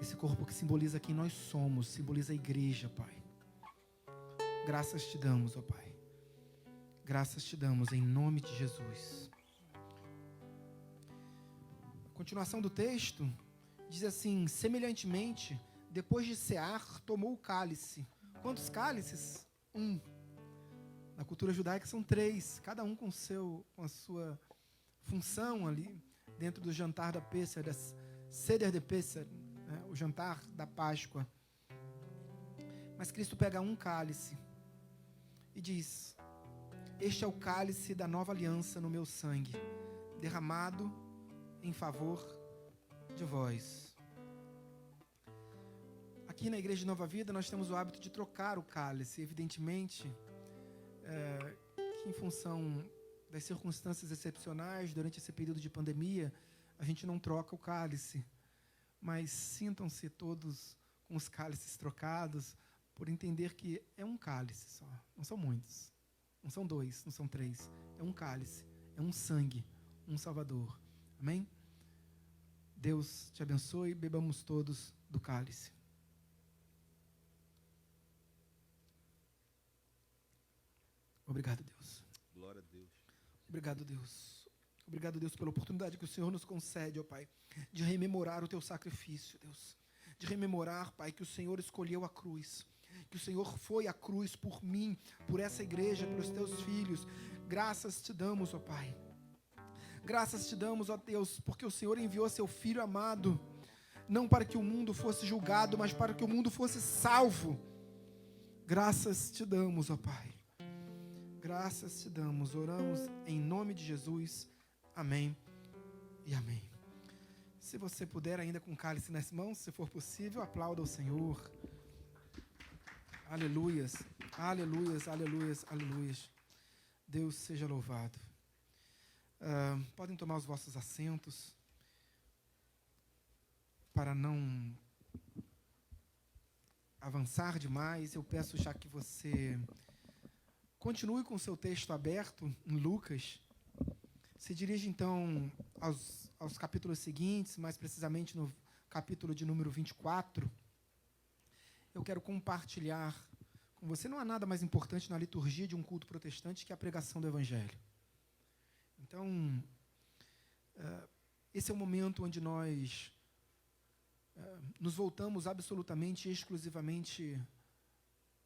[SPEAKER 3] Esse corpo que simboliza quem nós somos, simboliza a igreja, Pai. Graças te damos, ó Pai. Graças te damos em nome de Jesus. A continuação do texto diz assim: semelhantemente, depois de cear, tomou o cálice. Quantos cálices? 1. Na cultura judaica são 3, cada um com a sua função ali, dentro do jantar da Pêssar, da Seder de Pêssar, né? O jantar da Páscoa. Mas Cristo pega um cálice e diz: este é o cálice da nova aliança no meu sangue, derramado em favor de vós. Aqui na Igreja de Nova Vida nós temos o hábito de trocar o cálice. Evidentemente, que em função das circunstâncias excepcionais durante esse período de pandemia, a gente não troca o cálice. Mas sintam-se todos com os cálices trocados, por entender que é um cálice só, não são muitos, não são 2, não são 3, é um cálice, é um sangue, um Salvador. Amém? Deus te abençoe, bebamos todos do cálice. Obrigado, Deus.
[SPEAKER 2] Glória a Deus.
[SPEAKER 3] Obrigado, Deus. Obrigado, Deus, pela oportunidade que o Senhor nos concede, ó Pai, de rememorar o teu sacrifício, Deus. De rememorar, Pai, que o Senhor escolheu a cruz, que o Senhor foi à cruz por mim, por essa igreja, pelos teus filhos. Graças te damos, ó Pai. Graças te damos, ó Deus, porque o Senhor enviou seu Filho amado, não para que o mundo fosse julgado, mas para que o mundo fosse salvo. Graças te damos, ó Pai. Graças te damos. Oramos em nome de Jesus. Amém e amém. Se você puder, ainda com o cálice nas mãos, se for possível, aplauda o Senhor. Aleluias, aleluias, aleluias, aleluias. Deus seja louvado. Podem tomar os vossos assentos. Para não avançar demais, eu peço já que você continue com o seu texto aberto em Lucas. Se dirige então aos capítulos seguintes, mais precisamente no capítulo de número 24. Eu quero compartilhar com você, não há nada mais importante na liturgia de um culto protestante que a pregação do Evangelho. Então, esse é o momento onde nós nos voltamos absolutamente e exclusivamente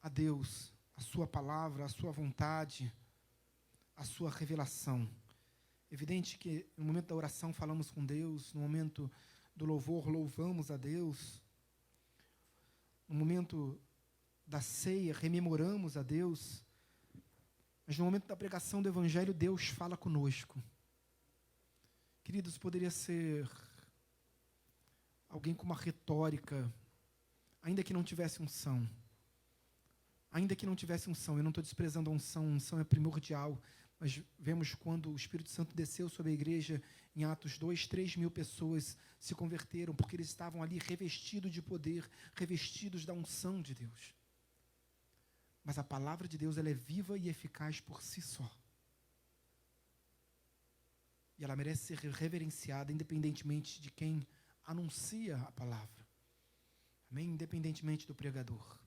[SPEAKER 3] a Deus, a sua palavra, a sua vontade, a sua revelação. Evidente que no momento da oração falamos com Deus, no momento do louvor louvamos a Deus, no momento da ceia rememoramos a Deus, mas no momento da pregação do Evangelho Deus fala conosco. Queridos, poderia ser alguém com uma retórica, ainda que não tivesse unção. Ainda que não tivesse unção, eu não estou desprezando a unção é primordial, mas vemos quando o Espírito Santo desceu sobre a igreja, em Atos 2, 3 mil pessoas se converteram, porque eles estavam ali revestidos de poder, revestidos da unção de Deus. Mas a palavra de Deus, ela é viva e eficaz por si só. E ela merece ser reverenciada, independentemente de quem anuncia a palavra. Amém? Independentemente do pregador.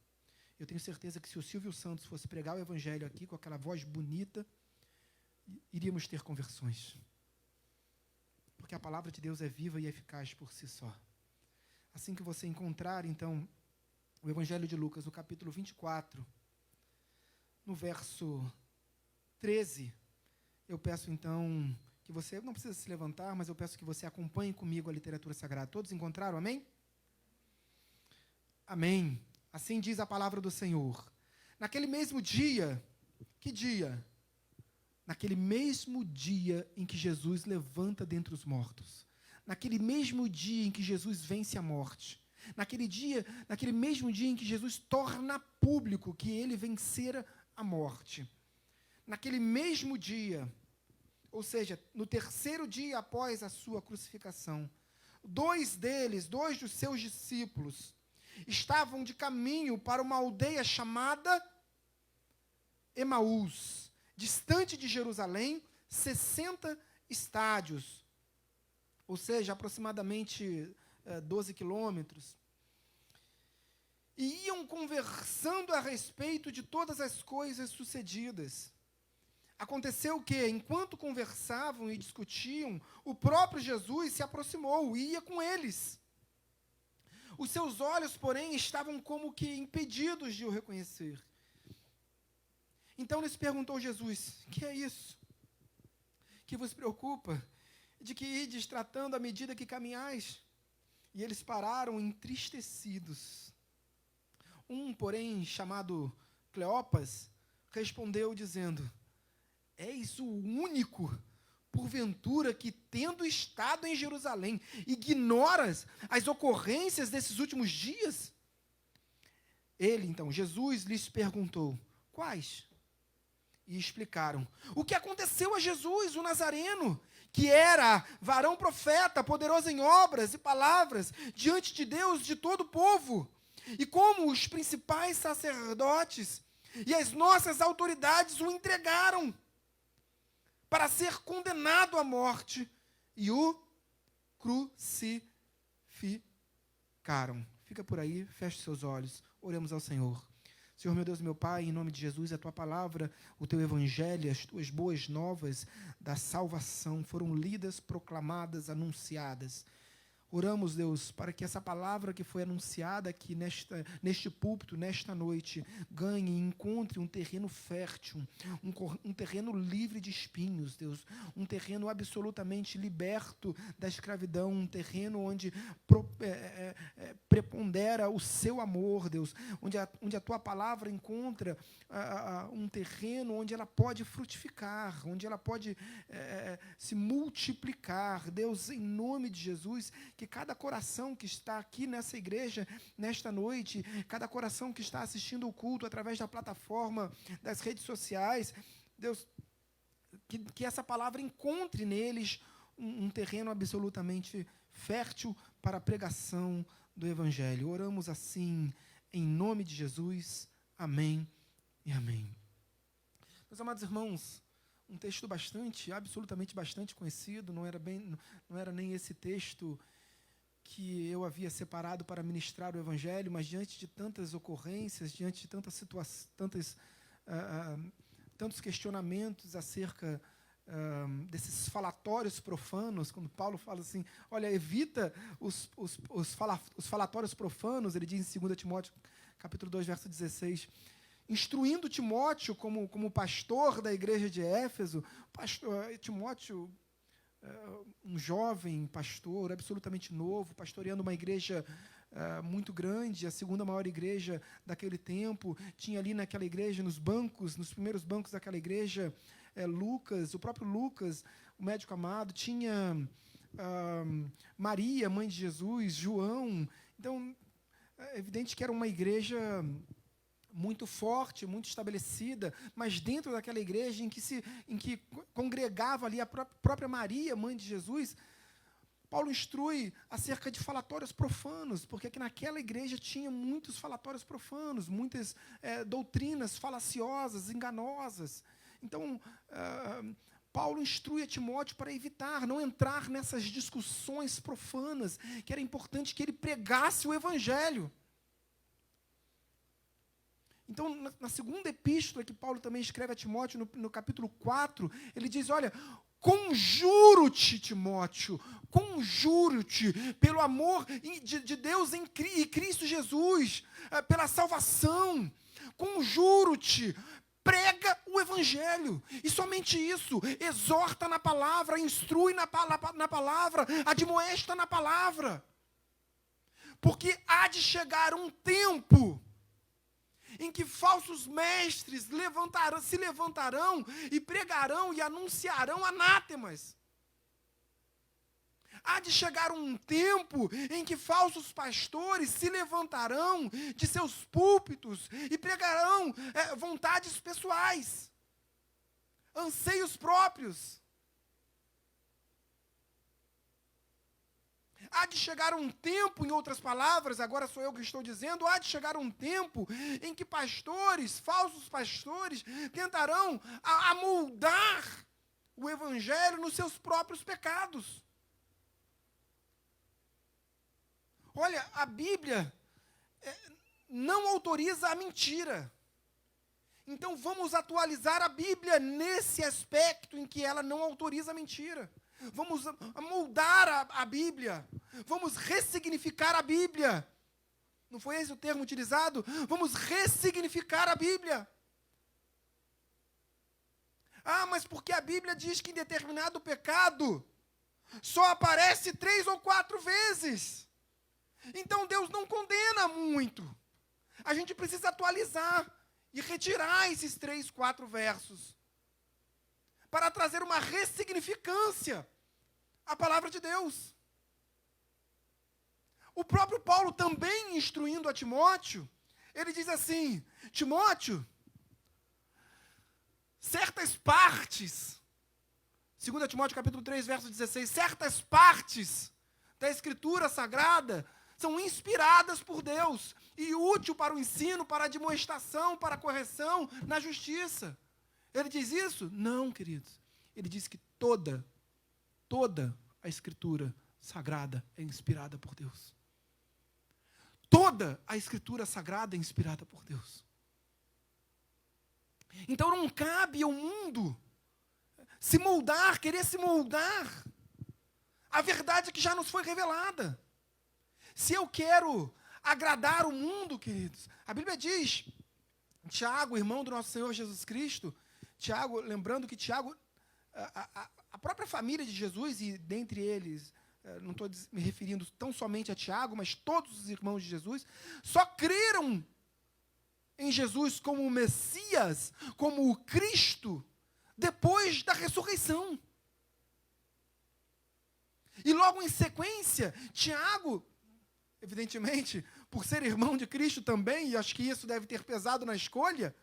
[SPEAKER 3] Eu tenho certeza que se o Silvio Santos fosse pregar o Evangelho aqui, com aquela voz bonita, iríamos ter conversões. Porque a palavra de Deus é viva e eficaz por si só. Assim que você encontrar, então, o Evangelho de Lucas, no capítulo 24, no verso 13, eu peço, então, que você, não precisa se levantar, mas eu peço que você acompanhe comigo a literatura sagrada. Todos encontraram? Amém? Amém. Assim diz a palavra do Senhor. Naquele mesmo dia, que dia? Naquele mesmo dia em que Jesus levanta dentre os mortos. Naquele mesmo dia em que Jesus vence a morte. Naquele mesmo dia em que Jesus torna público que ele vencera a morte. Naquele mesmo dia, ou seja, no terceiro dia após a sua crucificação, dois dos seus discípulos, estavam de caminho para uma aldeia chamada Emaús, distante de Jerusalém, 60 estádios, ou seja, aproximadamente 12 quilômetros. E iam conversando a respeito de todas as coisas sucedidas. Aconteceu que, enquanto conversavam e discutiam, o próprio Jesus se aproximou e ia com eles. Os seus olhos, porém, estavam como que impedidos de o reconhecer. Então lhes perguntou Jesus: que é isso? Que vos preocupa? De que ides tratando à medida que caminhais? E eles pararam entristecidos. Um, porém, chamado Cleopas, respondeu dizendo: és o único, porventura, que, tendo estado em Jerusalém, ignoras as ocorrências desses últimos dias? Ele, então, Jesus, lhes perguntou: quais? E explicaram o que aconteceu a Jesus, o Nazareno, que era varão profeta, poderoso em obras e palavras, diante de Deus, de todo o povo, e como os principais sacerdotes e as nossas autoridades o entregaram para ser condenado à morte, e o crucificaram. Fica por aí, feche seus olhos, oremos ao Senhor. Senhor, meu Deus, meu Pai, em nome de Jesus, a Tua palavra, o Teu Evangelho, as Tuas boas novas da salvação foram lidas, proclamadas, anunciadas. Oramos, Deus, para que essa palavra que foi anunciada aqui neste púlpito, nesta noite, ganhe e encontre um terreno fértil, um terreno livre de espinhos, Deus, um terreno absolutamente liberto da escravidão, um terreno onde prepondera o seu amor, Deus, onde a tua palavra encontra um terreno onde ela pode frutificar, onde ela pode se multiplicar. Deus, em nome de Jesus, que cada coração que está aqui nessa igreja, nesta noite, cada coração que está assistindo o culto através da plataforma, das redes sociais, Deus, que essa palavra encontre neles um terreno absolutamente fértil para a pregação do Evangelho. Oramos assim, em nome de Jesus. Amém e amém. Meus amados irmãos, um texto absolutamente bastante conhecido, não era nem esse texto que eu havia separado para ministrar o Evangelho, mas diante de tantas ocorrências, diante de tantas situações, tantos questionamentos acerca desses falatórios profanos, quando Paulo fala assim, olha, evita os falatórios profanos, ele diz em 2 Timóteo, capítulo 2, verso 16, instruindo Timóteo como pastor da igreja de Éfeso. Timóteo, um jovem pastor, absolutamente novo, pastoreando uma igreja muito grande, a segunda maior igreja daquele tempo. Tinha ali naquela igreja, nos primeiros bancos daquela igreja, Lucas, o próprio Lucas, o médico amado, tinha Maria, mãe de Jesus, João. Então, é evidente que era uma igreja muito forte, muito estabelecida, mas dentro daquela igreja em que congregava ali a própria Maria, mãe de Jesus, Paulo instrui acerca de falatórios profanos, porque aqui naquela igreja tinha muitos falatórios profanos, muitas doutrinas falaciosas, enganosas. Então, Paulo instrui a Timóteo para evitar, não entrar nessas discussões profanas, que era importante que ele pregasse o Evangelho. Então, na segunda epístola que Paulo também escreve a Timóteo, no capítulo 4, ele diz, olha, conjuro-te, Timóteo, conjuro-te, pelo amor de Deus e Cristo Jesus, pela salvação, conjuro-te, prega o Evangelho, e somente isso, exorta na palavra, instrui na palavra, admoesta na palavra, porque há de chegar um tempo em que falsos mestres se levantarão e pregarão e anunciarão anátemas. Há de chegar um tempo em que falsos pastores se levantarão de seus púlpitos e pregarão vontades pessoais, anseios próprios. Há de chegar um tempo, em outras palavras, agora sou eu que estou dizendo, há de chegar um tempo em que falsos pastores, tentarão amoldar o Evangelho nos seus próprios pecados. Olha, a Bíblia não autoriza a mentira. Então vamos atualizar a Bíblia nesse aspecto em que ela não autoriza a mentira. Vamos moldar a Bíblia. Vamos ressignificar a Bíblia. Não foi esse o termo utilizado? Vamos ressignificar a Bíblia. Ah, mas porque a Bíblia diz que em determinado pecado só aparece 3 ou 4 vezes. Então Deus não condena muito. A gente precisa atualizar e retirar esses 3, 4 versos para trazer uma ressignificância à palavra de Deus. O próprio Paulo também instruindo a Timóteo, ele diz assim, Timóteo, certas partes, 2 Timóteo capítulo 3, verso 16, certas partes da Escritura Sagrada são inspiradas por Deus e útil para o ensino, para a admoestação, para a correção na justiça. Ele diz isso? Não, queridos. Ele diz que toda a Escritura Sagrada é inspirada por Deus. Toda a Escritura Sagrada é inspirada por Deus. Então não cabe ao mundo querer se moldar a verdade que já nos foi revelada. Se eu quero agradar o mundo, queridos, a Bíblia diz, Tiago, irmão do nosso Senhor Jesus Cristo, Tiago, lembrando que Tiago, a própria família de Jesus, e dentre eles, não estou me referindo tão somente a Tiago, mas todos os irmãos de Jesus, só creram em Jesus como o Messias, como o Cristo, depois da ressurreição. E logo em sequência, Tiago, evidentemente, por ser irmão de Cristo também, e acho que isso deve ter pesado na escolha,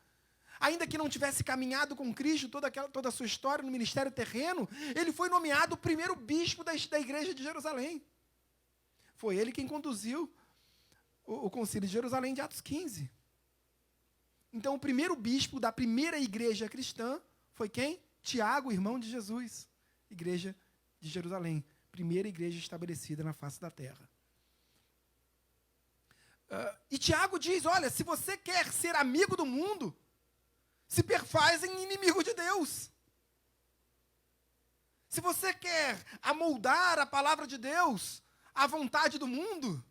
[SPEAKER 3] ainda que não tivesse caminhado com Cristo toda a sua história no ministério terreno, ele foi nomeado o primeiro bispo da igreja de Jerusalém. Foi ele quem conduziu o concílio de Jerusalém de Atos 15. Então, o primeiro bispo da primeira igreja cristã foi quem? Tiago, irmão de Jesus. Igreja de Jerusalém. Primeira igreja estabelecida na face da terra. E Tiago diz, olha, se você quer ser amigo do mundo, se perfaz em inimigo de Deus. Se você quer amoldar a palavra de Deus à vontade do mundo,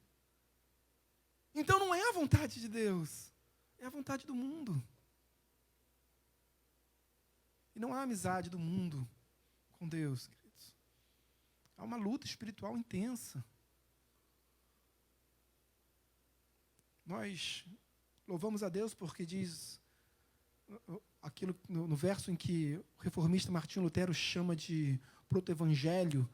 [SPEAKER 3] então não é a vontade de Deus, é a vontade do mundo. E não há amizade do mundo com Deus, queridos. Há uma luta espiritual intensa. Nós louvamos a Deus porque diz aquilo no verso em que o reformista Martinho Lutero chama de proto-evangelho,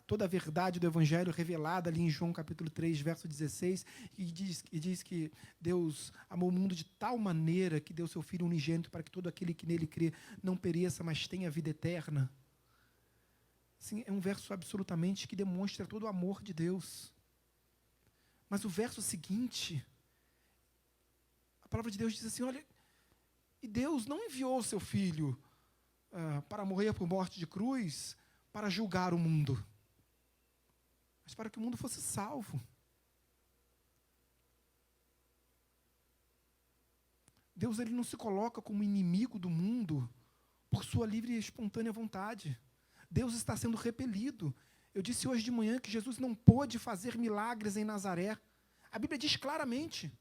[SPEAKER 3] toda a verdade do evangelho revelada ali em João capítulo 3, verso 16, e diz que Deus amou o mundo de tal maneira que deu seu Filho unigênito para que todo aquele que nele crê não pereça, mas tenha vida eterna. Sim, é um verso absolutamente que demonstra todo o amor de Deus. Mas o verso seguinte, a palavra de Deus diz assim, olha, e Deus não enviou o seu Filho para morrer por morte de cruz, para julgar o mundo, mas para que o mundo fosse salvo. Deus ele não se coloca como inimigo do mundo por sua livre e espontânea vontade. Deus está sendo repelido. Eu disse hoje de manhã que Jesus não pôde fazer milagres em Nazaré. A Bíblia diz claramente.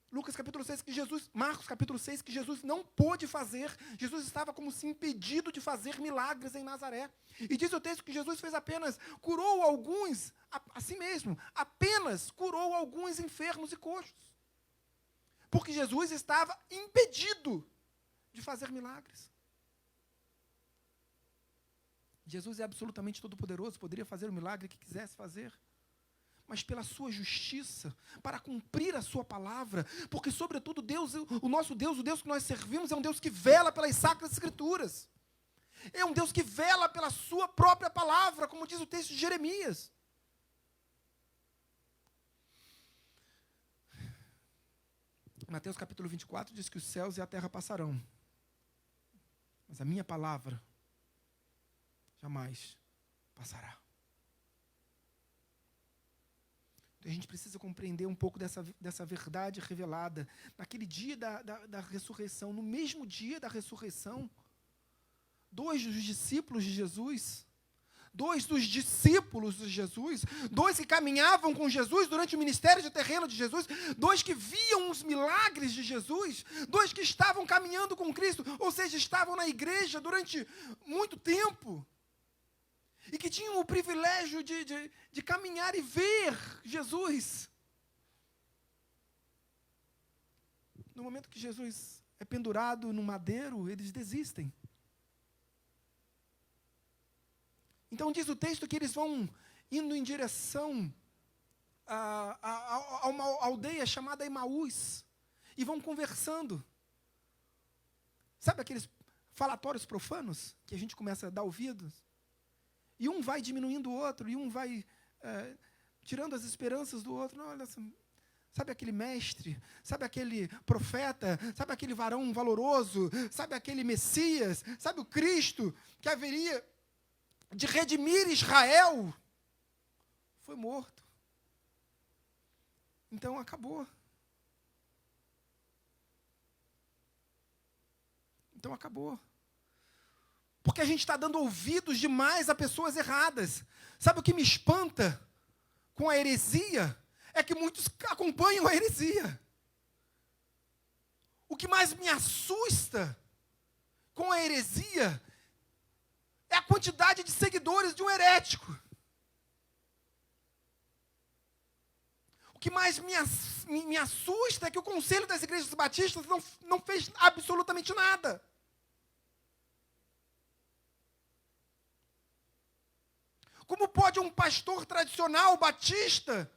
[SPEAKER 3] Marcos capítulo 6, que Jesus não pôde fazer, Jesus estava como se impedido de fazer milagres em Nazaré. E diz o texto que Jesus curou alguns, assim mesmo, apenas curou alguns enfermos e coxos. Porque Jesus estava impedido de fazer milagres. Jesus é absolutamente todo-poderoso, poderia fazer o milagre que quisesse fazer. Mas pela sua justiça, para cumprir a sua palavra, porque sobretudo Deus, o nosso Deus, o Deus que nós servimos, é um Deus que vela pelas sacras escrituras. É um Deus que vela pela sua própria palavra, como diz o texto de Jeremias. Mateus capítulo 24 diz que os céus e a terra passarão, mas a minha palavra jamais passará. A gente precisa compreender um pouco dessa verdade revelada. Naquele dia da ressurreição, no mesmo dia da ressurreição, dois dos discípulos de Jesus, dois que caminhavam com Jesus durante o ministério terreno de Jesus, dois que viam os milagres de Jesus, dois que estavam caminhando com Cristo, ou seja, estavam na igreja durante muito tempo, e que tinham o privilégio de caminhar e ver Jesus. No momento que Jesus é pendurado no madeiro, eles desistem. Então diz o texto que eles vão indo em direção a uma aldeia chamada Emaús, e vão conversando. Sabe aqueles falatórios profanos, que a gente começa a dar ouvidos? E um vai diminuindo o outro, e um vai tirando as esperanças do outro. Não, olha assim, sabe aquele mestre, sabe aquele profeta, sabe aquele varão valoroso, sabe aquele Messias, sabe o Cristo que haveria de redimir Israel? Foi morto. Então acabou. Porque a gente está dando ouvidos demais a pessoas erradas. Sabe o que me espanta com a heresia? É que muitos acompanham a heresia. O que mais me assusta com a heresia é a quantidade de seguidores de um herético. O que mais me assusta é que o Conselho das Igrejas Batistas não fez absolutamente nada. Como pode um pastor tradicional batista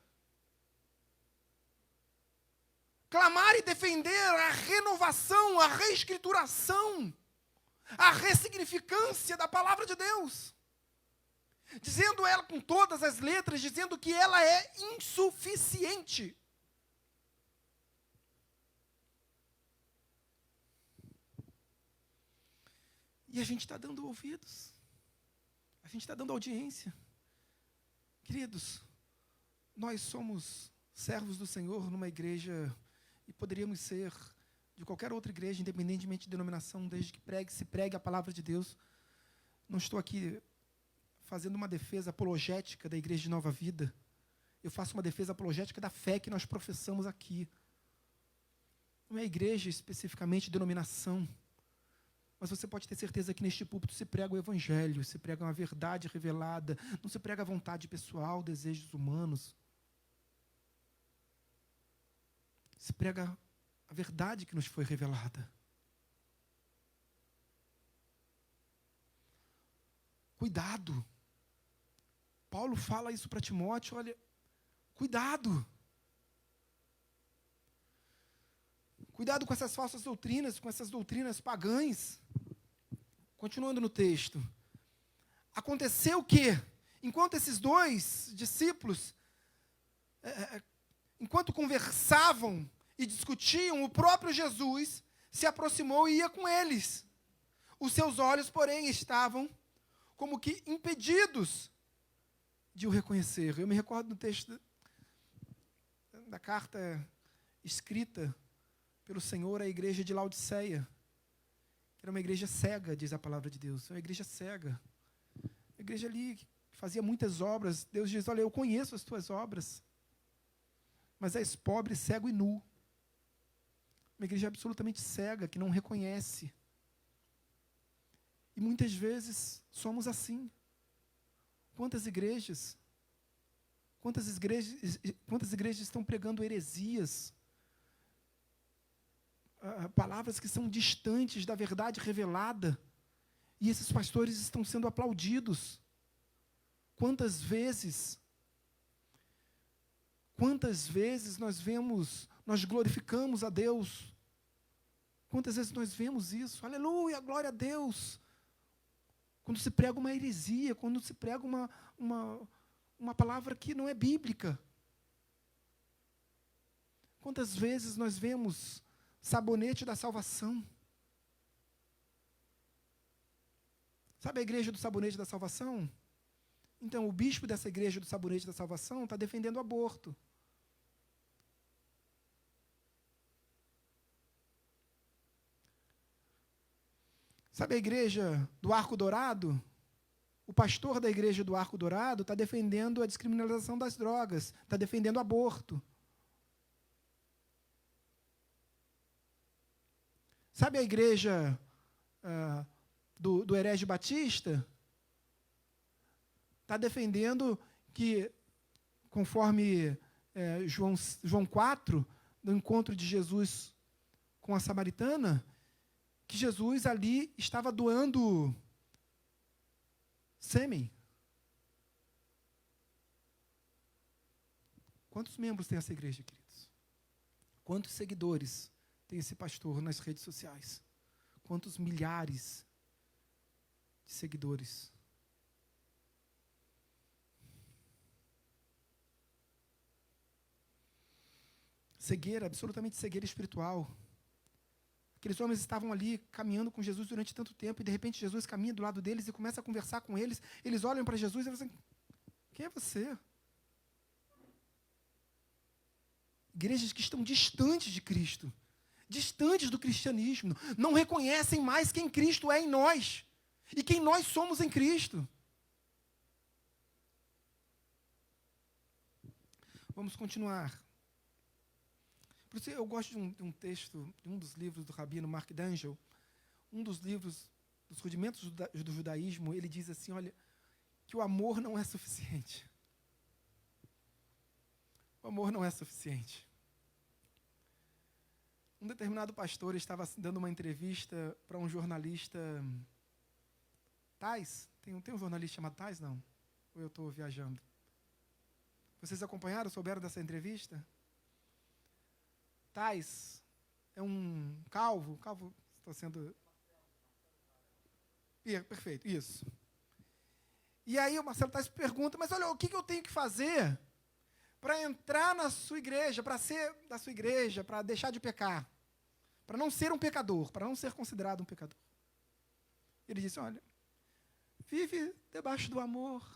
[SPEAKER 3] clamar e defender a renovação, a reescrituração, a ressignificância da palavra de Deus? Dizendo ela com todas as letras, dizendo que ela é insuficiente. E a gente está dando ouvidos. A gente está dando audiência. Queridos, nós somos servos do Senhor numa igreja, e poderíamos ser de qualquer outra igreja, independentemente de denominação, desde que se pregue a palavra de Deus. Não estou aqui fazendo uma defesa apologética da Igreja de Nova Vida. Eu faço uma defesa apologética da fé que nós professamos aqui. Não é igreja especificamente, denominação. Mas você pode ter certeza que neste púlpito se prega o Evangelho, se prega uma verdade revelada, não se prega a vontade pessoal, desejos humanos. Se prega a verdade que nos foi revelada. Cuidado. Paulo fala isso para Timóteo, olha, cuidado. Cuidado com essas falsas doutrinas, com essas doutrinas pagãs. Continuando no texto. Aconteceu que, enquanto esses dois discípulos, enquanto conversavam e discutiam, o próprio Jesus se aproximou e ia com eles. Os seus olhos, porém, estavam como que impedidos de o reconhecer. Eu me recordo do texto da carta escrita pelo Senhor à igreja de Laodiceia. Era uma igreja cega, diz a palavra de Deus. Uma igreja cega. Uma igreja ali que fazia muitas obras. Deus diz, olha, eu conheço as tuas obras, mas és pobre, cego e nu. Uma igreja absolutamente cega, que não reconhece. E muitas vezes somos assim. Quantas igrejas estão pregando heresias, palavras que são distantes da verdade revelada, e esses pastores estão sendo aplaudidos. Quantas vezes nós glorificamos a Deus? Quantas vezes nós vemos isso? Aleluia, glória a Deus. Quando se prega uma heresia, quando se prega uma palavra que não é bíblica. Quantas vezes nós vemos sabonete da salvação? Sabe a igreja do sabonete da salvação? Então, o bispo dessa igreja do sabonete da salvação está defendendo o aborto. Sabe a igreja do Arco Dourado? O pastor da igreja do Arco Dourado está defendendo a descriminalização das drogas, está defendendo o aborto. Sabe a igreja do herege Batista? Está defendendo que, conforme João 4, no encontro de Jesus com a samaritana, que Jesus ali estava doando sêmen. Quantos membros tem essa igreja, queridos? Quantos seguidores tem esse pastor nas redes sociais? Quantos milhares de seguidores? Cegueira, absolutamente cegueira espiritual. Aqueles homens estavam ali caminhando com Jesus durante tanto tempo, e de repente Jesus caminha do lado deles e começa a conversar com eles. Eles olham para Jesus e falam assim, quem é você? Igrejas que estão distantes de Cristo, distantes do cristianismo, não reconhecem mais quem Cristo é em nós e quem nós somos em Cristo. Vamos continuar. Por isso eu gosto de um texto, de um dos livros do rabino Mark Dangel, um dos livros dos rudimentos do judaísmo, ele diz assim, olha, que o amor não é suficiente. O amor não é suficiente. Um determinado pastor estava dando uma entrevista para um jornalista, Tais? Tem um jornalista chamado Tais, não? Ou eu estou viajando? Vocês acompanharam, souberam dessa entrevista? Tais é um calvo, estou sendo... Perfeito, isso. E aí o Marcelo Tais pergunta, mas olha, o que eu tenho que fazer para entrar na sua igreja, para ser da sua igreja, para deixar de pecar, para não ser um pecador, para não ser considerado um pecador? Ele disse, olha, vive debaixo do amor.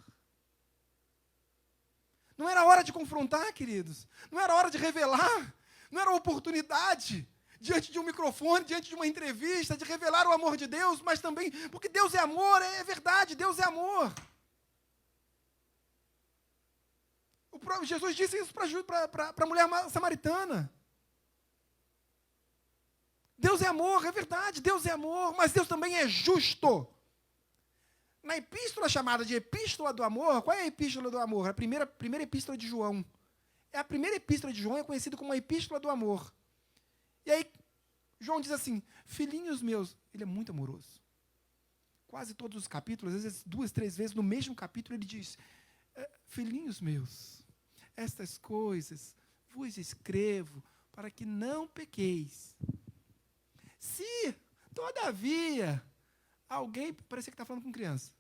[SPEAKER 3] Não era hora de confrontar, queridos, não era hora de revelar, não era oportunidade, diante de um microfone, diante de uma entrevista, de revelar o amor de Deus, mas também, porque Deus é amor, é verdade, Deus é amor. O próprio Jesus disse isso para a mulher samaritana. Deus é amor, é verdade, Deus é amor, mas Deus também é justo. Na epístola chamada de Epístola do Amor, qual é a Epístola do Amor? A primeira epístola de João. A primeira epístola de João é conhecida como a Epístola do Amor. E aí, João diz assim, filhinhos meus, ele é muito amoroso. Quase todos os capítulos, às vezes 2, 3 vezes no mesmo capítulo, ele diz, filhinhos meus, estas coisas vos escrevo para que não pequeis. Se, todavia, alguém, parece que está falando com criança,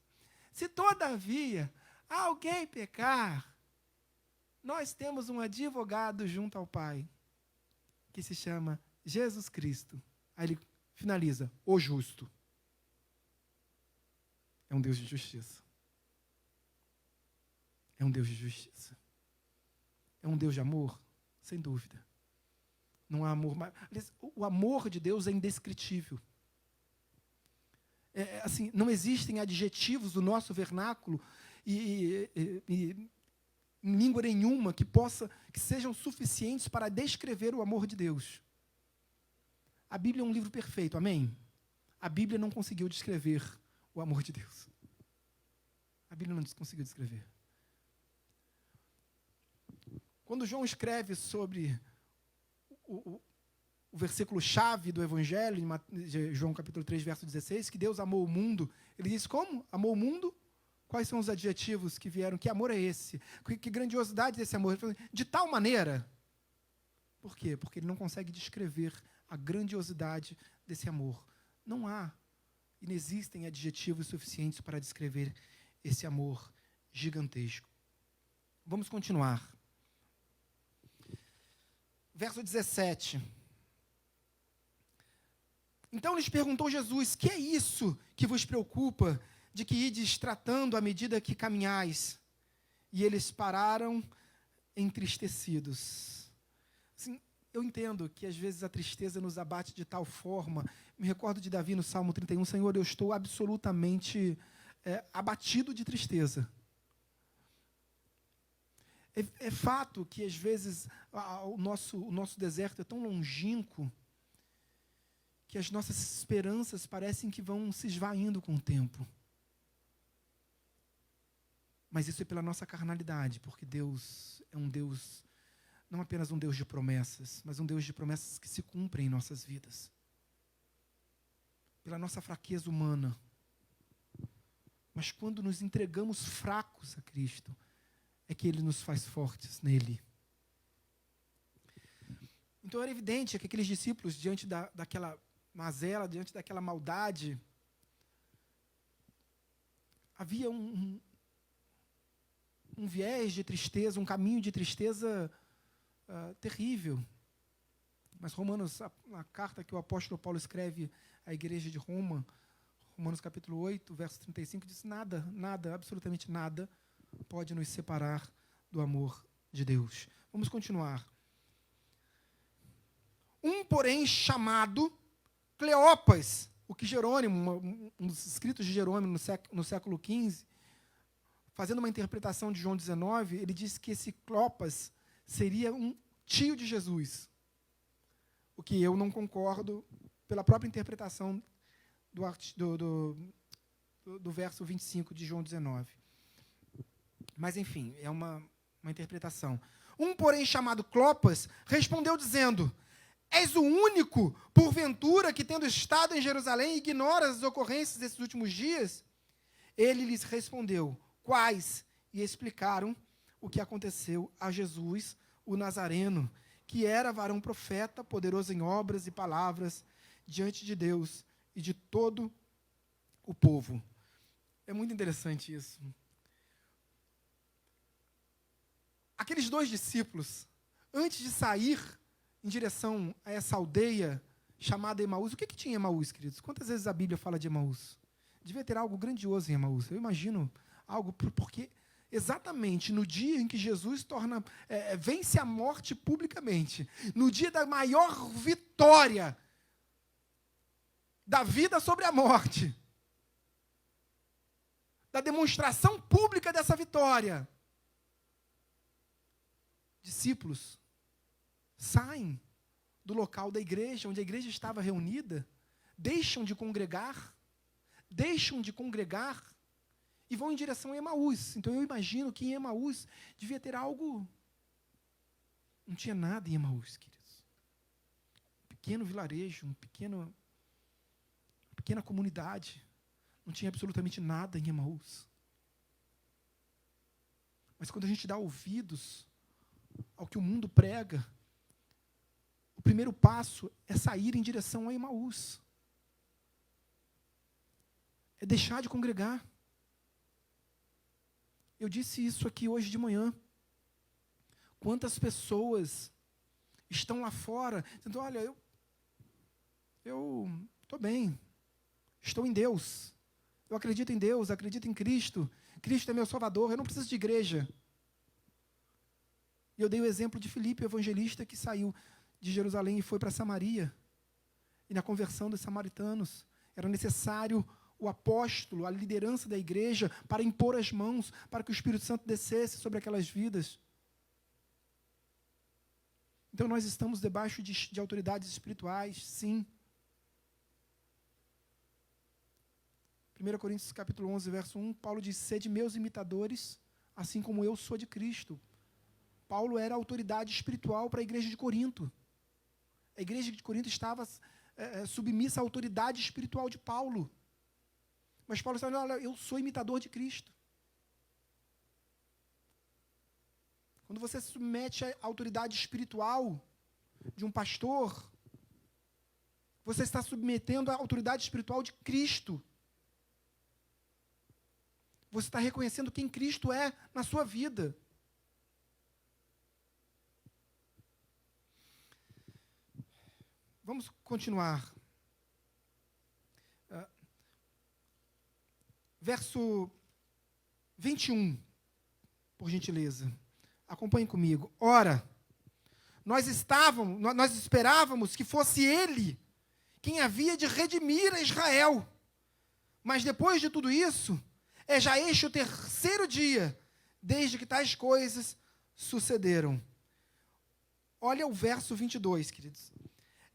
[SPEAKER 3] se todavia alguém pecar, nós temos um advogado junto ao Pai, que se chama Jesus Cristo. Aí ele finaliza, o justo. É um Deus de justiça. É um Deus de justiça. É um Deus de amor? Sem dúvida. Não há amor mais. O amor de Deus é indescritível. Assim, não existem adjetivos do nosso vernáculo e em língua nenhuma que sejam suficientes para descrever o amor de Deus. A Bíblia é um livro perfeito, amém? A Bíblia não conseguiu descrever o amor de Deus. A Bíblia não conseguiu descrever. Quando João escreve sobre o versículo-chave do Evangelho, em João capítulo 3, verso 16, que Deus amou o mundo, ele diz como? Amou o mundo? Quais são os adjetivos que vieram? Que amor é esse? Que grandiosidade desse amor? De tal maneira. Por quê? Porque ele não consegue descrever a grandiosidade desse amor. Não há, e não existem adjetivos suficientes para descrever esse amor gigantesco. Vamos continuar. Verso 17. Então lhes perguntou Jesus, que é isso que vos preocupa, de que ides tratando à medida que caminhais? E eles pararam entristecidos. Assim, eu entendo que às vezes a tristeza nos abate de tal forma. Me recordo de Davi no Salmo 31, Senhor, eu estou absolutamente abatido de tristeza. É fato que às vezes o nosso deserto é tão longínquo que as nossas esperanças parecem que vão se esvaindo com o tempo. Mas isso é pela nossa carnalidade, porque Deus é um Deus, não apenas um Deus de promessas, mas um Deus de promessas que se cumprem em nossas vidas. Pela nossa fraqueza humana. Mas quando nos entregamos fracos a Cristo, é que Ele nos faz fortes nele. Então era evidente que aqueles discípulos, diante daquela mazela, diante daquela maldade, havia um viés de tristeza, um caminho de tristeza terrível. Mas Romanos, na carta que o apóstolo Paulo escreve à igreja de Roma, Romanos capítulo 8, verso 35, diz, nada, absolutamente nada, pode nos separar do amor de Deus. Vamos continuar. Porém, chamado Cleopas, o que Jerônimo, um dos escritos de Jerônimo no século XV, fazendo uma interpretação de João 19, ele disse que esse Cleopas seria um tio de Jesus. O que eu não concordo pela própria interpretação do verso 25 de João 19. Mas, enfim, é uma interpretação. Um, porém, chamado Clopas, respondeu dizendo: és o único, porventura, que, tendo estado em Jerusalém, ignora as ocorrências desses últimos dias? Ele lhes respondeu: quais? E explicaram o que aconteceu a Jesus, o Nazareno, que era varão profeta, poderoso em obras e palavras, diante de Deus e de todo o povo. É muito interessante isso. Aqueles 2 discípulos, antes de sair em direção a essa aldeia chamada Emaús, o que tinha em Emaús, queridos? Quantas vezes a Bíblia fala de Emaús? Devia ter algo grandioso em Emaús. Eu imagino algo, porque exatamente no dia em que Jesus vence a morte publicamente, no dia da maior vitória da vida sobre a morte, da demonstração pública dessa vitória, discípulos saem do local da igreja, onde a igreja estava reunida, deixam de congregar e vão em direção a Emaús. Então eu imagino que em Emaús devia ter algo. Não tinha nada em Emaús, queridos. Um pequeno vilarejo, uma pequena comunidade. Não tinha absolutamente nada em Emaús. Mas quando a gente dá ouvidos ao que o mundo prega, o primeiro passo é sair em direção a Emaús. É deixar de congregar. Eu disse isso aqui hoje de manhã. Quantas pessoas estão lá fora dizendo: olha, eu estou bem, estou em Deus, eu acredito em Deus, acredito em Cristo, Cristo é meu Salvador, eu não preciso de igreja. E eu dei o exemplo de Filipe, o evangelista, que saiu de Jerusalém e foi para Samaria. E na conversão dos samaritanos, era necessário o apóstolo, a liderança da igreja, para impor as mãos, para que o Espírito Santo descesse sobre aquelas vidas. Então nós estamos debaixo de autoridades espirituais, sim. 1 Coríntios capítulo 11, verso 1, Paulo diz: sede meus imitadores, assim como eu sou de Cristo. Paulo era a autoridade espiritual para a igreja de Corinto. A igreja de Corinto estava submissa à autoridade espiritual de Paulo. Mas Paulo está dizendo: olha, eu sou imitador de Cristo. Quando você se submete à autoridade espiritual de um pastor, você está submetendo à autoridade espiritual de Cristo. Você está reconhecendo quem Cristo é na sua vida. Vamos continuar. Verso 21, por gentileza. Acompanhem comigo. Ora, nós esperávamos que fosse Ele quem havia de redimir a Israel. Mas depois de tudo isso, é já este o 3º dia, desde que tais coisas sucederam. Olha o verso 22, queridos.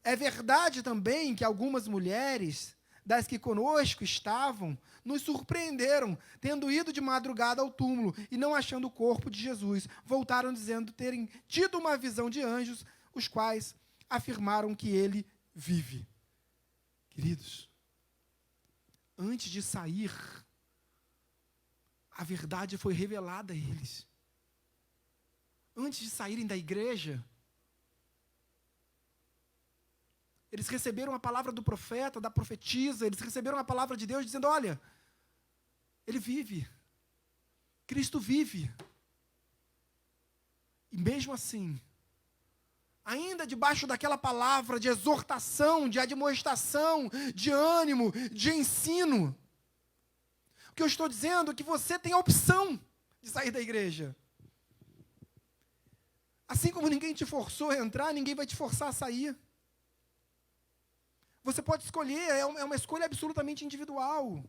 [SPEAKER 3] É verdade também que algumas mulheres, das que conosco estavam, nos surpreenderam, tendo ido de madrugada ao túmulo e não achando o corpo de Jesus. Voltaram dizendo terem tido uma visão de anjos, os quais afirmaram que ele vive. Queridos, antes de sair, a verdade foi revelada a eles. Antes de saírem da igreja, eles receberam a palavra do profeta, da profetisa, eles receberam a palavra de Deus dizendo: olha, Ele vive, Cristo vive. E mesmo assim, ainda debaixo daquela palavra de exortação, de admoestação, de ânimo, de ensino, o que eu estou dizendo é que você tem a opção de sair da igreja. Assim como ninguém te forçou a entrar, ninguém vai te forçar a sair. Você pode escolher, é uma escolha absolutamente individual.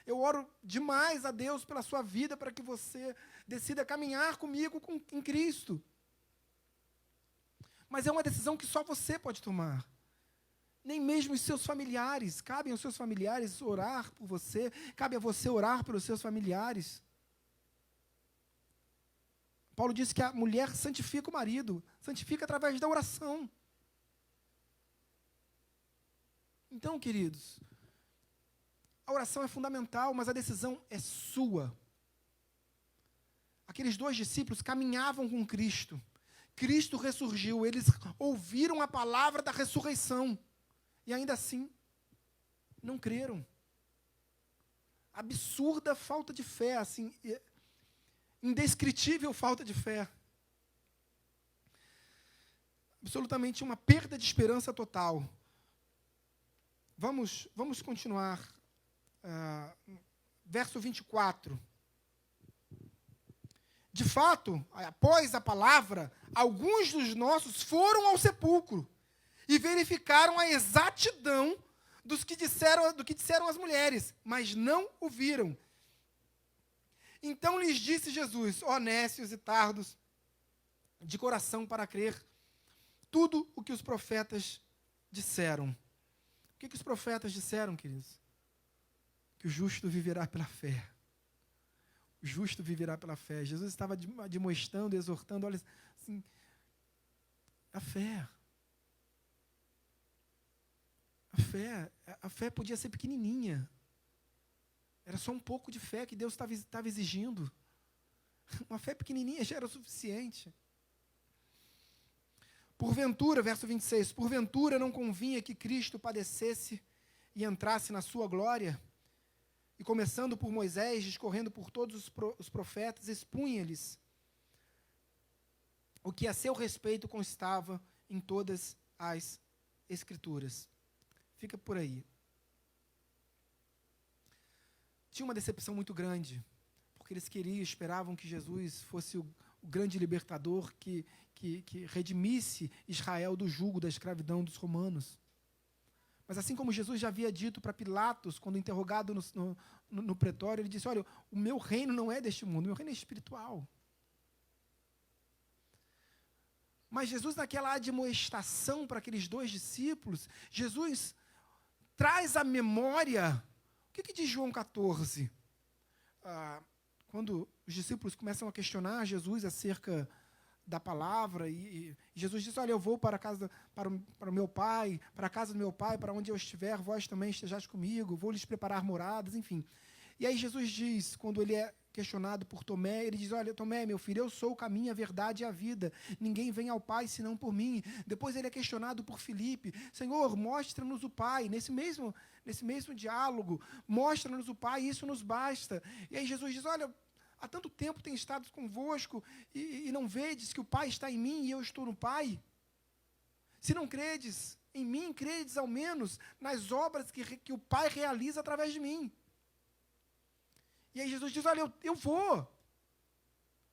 [SPEAKER 3] Eu oro demais a Deus pela sua vida, para que você decida caminhar comigo em Cristo. Mas é uma decisão que só você pode tomar. Nem mesmo os seus familiares. Cabe aos seus familiares orar por você. Cabe a você orar pelos seus familiares. Paulo disse que a mulher santifica o marido. Santifica através da oração. Então, queridos, a oração é fundamental, mas a decisão é sua. Aqueles 2 discípulos caminhavam com Cristo. Cristo ressurgiu. Eles ouviram a palavra da ressurreição. E ainda assim, não creram. Absurda falta de fé, assim, indescritível falta de fé. Absolutamente uma perda de esperança total. Vamos continuar. Verso 24. De fato, após a palavra, alguns dos nossos foram ao sepulcro e verificaram a exatidão do que disseram as mulheres, mas não o viram. Então lhes disse Jesus: ó nécios e tardos de coração para crer tudo o que os profetas disseram. O que os profetas disseram, queridos? Que o justo viverá pela fé. O justo viverá pela fé. Jesus estava admoestando, exortando, olha assim, a fé. A fé podia ser pequenininha. Era só um pouco de fé que Deus estava exigindo. Uma fé pequenininha já era o suficiente. Porventura, verso 26, porventura não convinha que Cristo padecesse e entrasse na sua glória? E começando por Moisés, discorrendo por todos os profetas, expunha-lhes o que a seu respeito constava em todas as Escrituras. Fica por aí. Tinha uma decepção muito grande, porque eles esperavam que Jesus fosse o grande libertador que redimisse Israel do jugo da escravidão dos romanos. Mas assim como Jesus já havia dito para Pilatos, quando interrogado no pretório, ele disse: olha, o meu reino não é deste mundo, o meu reino é espiritual. Mas Jesus, naquela admoestação para aqueles 2 discípulos, Jesus traz à memória, o que diz João 14? Quando os discípulos começam a questionar Jesus acerca da palavra, e Jesus diz: olha, eu vou para o meu Pai, para a casa do meu Pai, para onde eu estiver, vós também estejais comigo, vou lhes preparar moradas, enfim. E aí Jesus diz, quando ele é questionado por Tomé, ele diz: olha, Tomé, meu filho, eu sou o caminho, a verdade e a vida, ninguém vem ao Pai senão por mim. Depois ele é questionado por Filipe: Senhor, mostra-nos o Pai, nesse mesmo diálogo, mostra-nos o Pai, isso nos basta. E aí Jesus diz: olha, há tanto tempo tenho estado convosco e não vedes que o Pai está em mim e eu estou no Pai? Se não credes em mim, credes ao menos nas obras que o Pai realiza através de mim. E aí Jesus diz: olha, eu vou.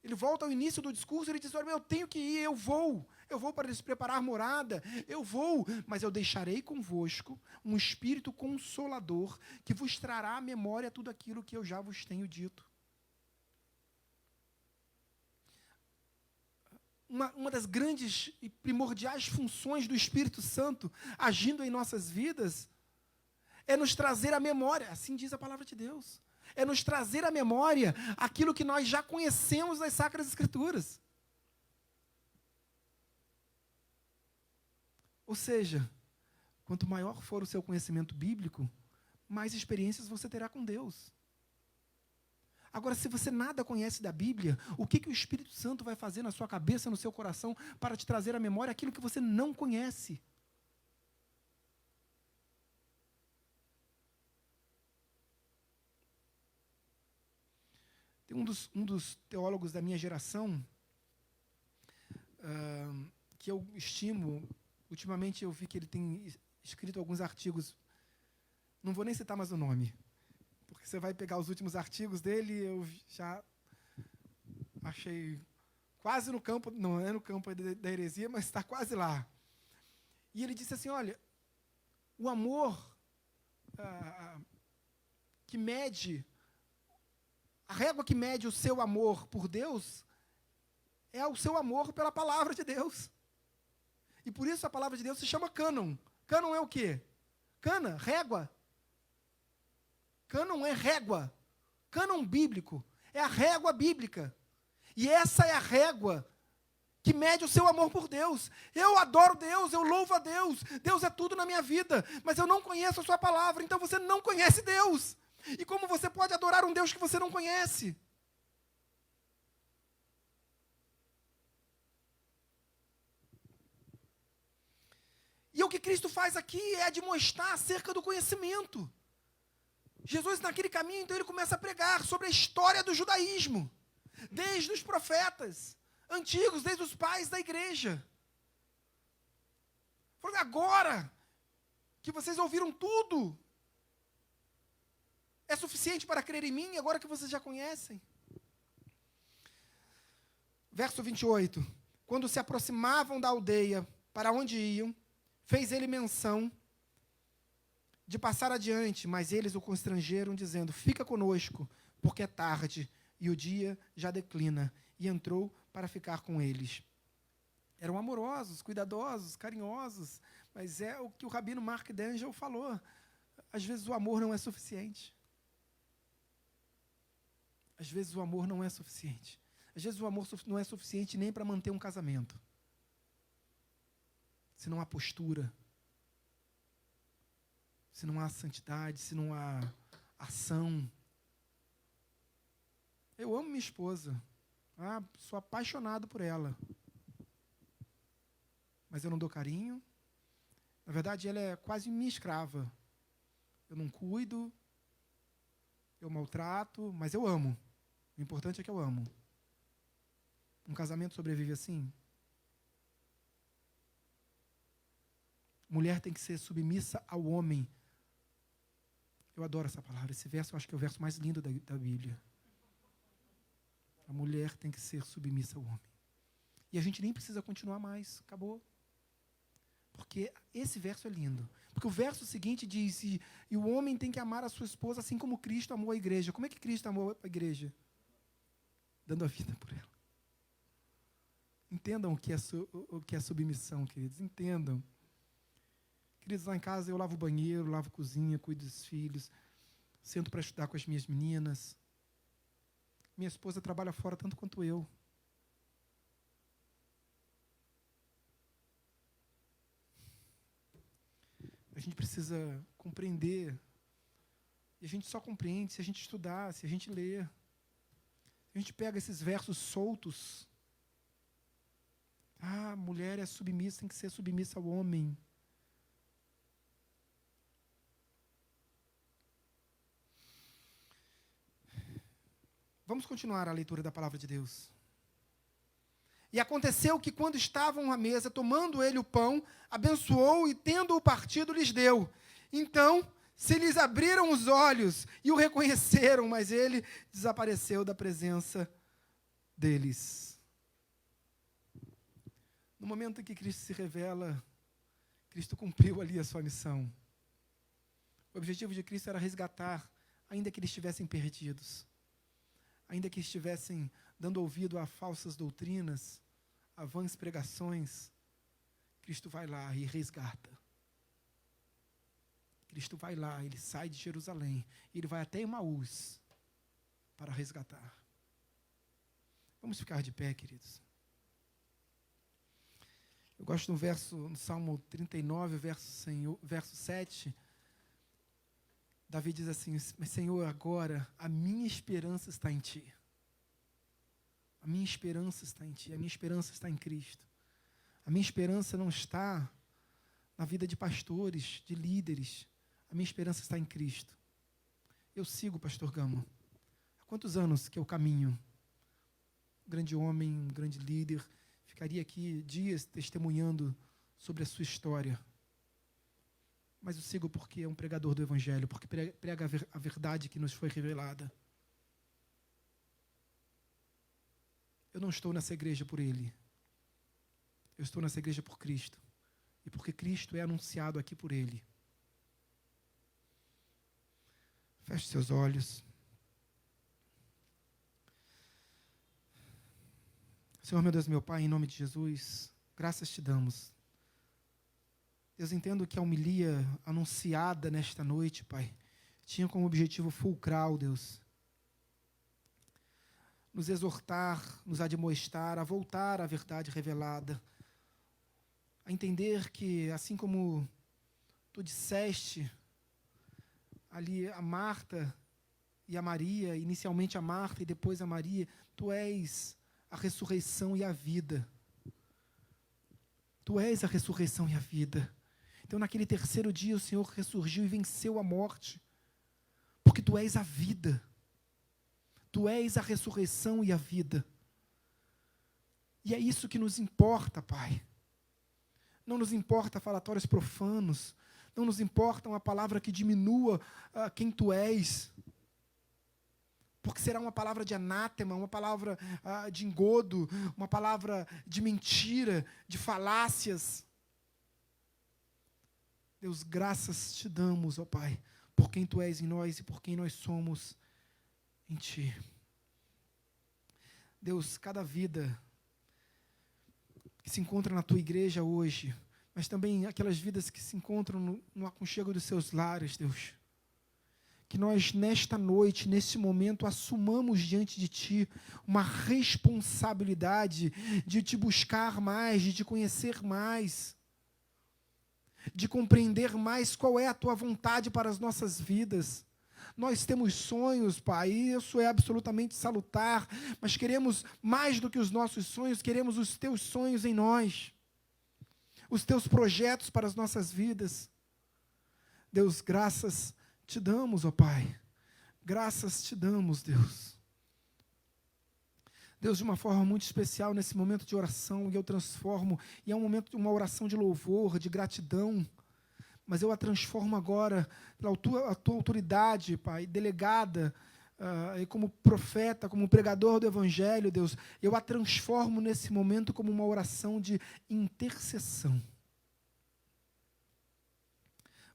[SPEAKER 3] Ele volta ao início do discurso, ele diz: olha, eu tenho que ir, eu vou para lhes preparar morada, eu vou, mas eu deixarei convosco um Espírito Consolador que vos trará à memória tudo aquilo que eu já vos tenho dito. Uma das grandes e primordiais funções do Espírito Santo agindo em nossas vidas é nos trazer à memória, assim diz a palavra de Deus, é nos trazer à memória aquilo que nós já conhecemos das Sacras Escrituras. Ou seja, quanto maior for o seu conhecimento bíblico, mais experiências você terá com Deus. Agora, se você nada conhece da Bíblia, o que o Espírito Santo vai fazer na sua cabeça, no seu coração, para te trazer à memória aquilo que você não conhece? Tem um dos teólogos da minha geração, que eu estimo, ultimamente eu vi que ele tem escrito alguns artigos, não vou nem citar mais o nome, porque você vai pegar os últimos artigos dele, eu já achei quase no campo, não é no campo da heresia, mas está quase lá. E ele disse assim: olha, o amor que mede, a régua que mede o seu amor por Deus é o seu amor pela palavra de Deus. E por isso a palavra de Deus se chama cânon. Cânon é o quê? Cana, régua. Cânon é régua. Cânon bíblico. É a régua bíblica. E essa é a régua que mede o seu amor por Deus. Eu adoro Deus, eu louvo a Deus. Deus é tudo na minha vida. Mas eu não conheço a sua palavra. Então você não conhece Deus. E como você pode adorar um Deus que você não conhece? E o que Cristo faz aqui é demonstrar acerca do conhecimento. Jesus, naquele caminho, então, ele começa a pregar sobre a história do judaísmo. Desde os profetas antigos, desde os pais da igreja. Falando, agora que vocês ouviram tudo, é suficiente para crer em mim, agora que vocês já conhecem? Verso 28. Quando se aproximavam da aldeia, para onde iam, fez ele menção de passar adiante, mas eles o constrangeram, dizendo, fica conosco, porque é tarde, e o dia já declina. E entrou para ficar com eles. Eram amorosos, cuidadosos, carinhosos, mas é o que o rabino Mark D'Angelo falou. Às vezes o amor não é suficiente. Às vezes o amor não é suficiente. Às vezes o amor não é suficiente nem para manter um casamento. Se não há postura, se não há santidade, se não há ação. Eu amo minha esposa. Sou apaixonado por ela. Mas eu não dou carinho. Na verdade, ela é quase minha escrava. Eu não cuido, eu maltrato, mas eu amo. O importante é que eu amo. Um casamento sobrevive assim? Mulher tem que ser submissa ao homem. Eu adoro essa palavra. Esse verso eu acho que é o verso mais lindo da Bíblia. A mulher tem que ser submissa ao homem. E a gente nem precisa continuar mais. Acabou. Porque esse verso é lindo. Porque o verso seguinte diz, e o homem tem que amar a sua esposa assim como Cristo amou a igreja. Como é que Cristo amou a igreja? Dando a vida por ela. Entendam o que é submissão, queridos. Entendam. Queridos, lá em casa eu lavo o banheiro, lavo a cozinha, cuido dos filhos, sento para estudar com as minhas meninas. Minha esposa trabalha fora tanto quanto eu. A gente precisa compreender. E a gente só compreende se a gente estudar, se a gente ler. A gente pega esses versos soltos. Mulher é submissa, tem que ser submissa ao homem. Vamos continuar a leitura da palavra de Deus. E aconteceu que, quando estavam à mesa, tomando ele o pão, abençoou e, tendo-o partido, lhes deu. Então, se lhes abriram os olhos e o reconheceram, mas ele desapareceu da presença deles. No momento em que Cristo se revela, Cristo cumpriu ali a sua missão. O objetivo de Cristo era resgatar, ainda que eles estivessem perdidos. Ainda que estivessem dando ouvido a falsas doutrinas, a vãs pregações, Cristo vai lá e resgata. Cristo vai lá, ele sai de Jerusalém, ele vai até Emaús para resgatar. Vamos ficar de pé, queridos. Eu gosto no Salmo 39, verso 7, Davi diz assim, mas Senhor, agora a minha esperança está em Ti. A minha esperança está em Ti, a minha esperança está em Cristo. A minha esperança não está na vida de pastores, de líderes. A minha esperança está em Cristo. Eu sigo o pastor Gama. Há quantos anos que eu caminho? Um grande homem, um grande líder. Ficaria aqui dias testemunhando sobre a sua história. Mas eu sigo porque é um pregador do Evangelho, porque prega a verdade que nos foi revelada. Eu não estou nessa igreja por ele. Eu estou nessa igreja por Cristo. E porque Cristo é anunciado aqui por ele. Feche seus olhos. Senhor, meu Deus, meu Pai, em nome de Jesus, graças te damos. Deus, entendo que a homilia anunciada nesta noite, Pai, tinha como objetivo fulcral, Deus, nos exortar, nos admoestar, a voltar à verdade revelada, a entender que, assim como Tu disseste ali a Marta e a Maria, inicialmente a Marta e depois a Maria, Tu és a ressurreição e a vida. Tu és a ressurreição e a vida. Então, naquele terceiro dia, o Senhor ressurgiu e venceu a morte, porque Tu és a vida. Tu és a ressurreição e a vida. E é isso que nos importa, Pai. Não nos importa falatórios profanos, não nos importa uma palavra que diminua quem Tu és, porque será uma palavra de anátema, uma palavra de engodo, uma palavra de mentira, de falácias. Deus, graças Te damos, ó Pai, por quem Tu és em nós e por quem nós somos em Ti. Deus, cada vida que se encontra na Tua igreja hoje, mas também aquelas vidas que se encontram no aconchego dos seus lares, Deus, que nós nesta noite, nesse momento, assumamos diante de Ti uma responsabilidade de Te buscar mais, de Te conhecer mais, de compreender mais qual é a Tua vontade para as nossas vidas. Nós temos sonhos, Pai, e isso é absolutamente salutar, mas queremos mais do que os nossos sonhos, queremos os Teus sonhos em nós, os Teus projetos para as nossas vidas. Deus, graças Te damos, ó Pai, graças Te damos, Deus. Deus, de uma forma muito especial, nesse momento de oração, e eu transformo, e é um momento de uma oração de louvor, de gratidão, mas eu a transformo agora, pela tua autoridade, Pai, delegada, e como profeta, como pregador do Evangelho, Deus, eu a transformo nesse momento como uma oração de intercessão.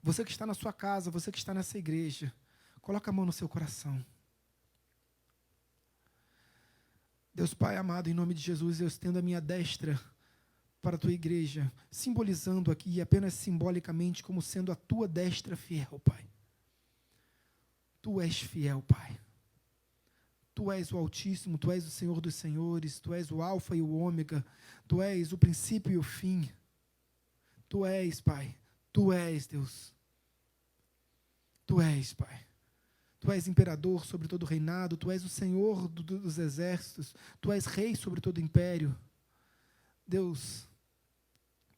[SPEAKER 3] Você que está na sua casa, você que está nessa igreja, coloca a mão no seu coração. Deus Pai amado, em nome de Jesus, eu estendo a minha destra para a Tua igreja, simbolizando aqui, apenas simbolicamente, como sendo a Tua destra fiel, Pai. Tu és fiel, Pai. Tu és o Altíssimo, Tu és o Senhor dos Senhores, Tu és o Alfa e o Ômega, Tu és o princípio e o fim. Tu és, Pai. Tu és, Deus. Tu és, Pai. Tu és imperador sobre todo o reinado, Tu és o Senhor dos exércitos, Tu és rei sobre todo o império. Deus,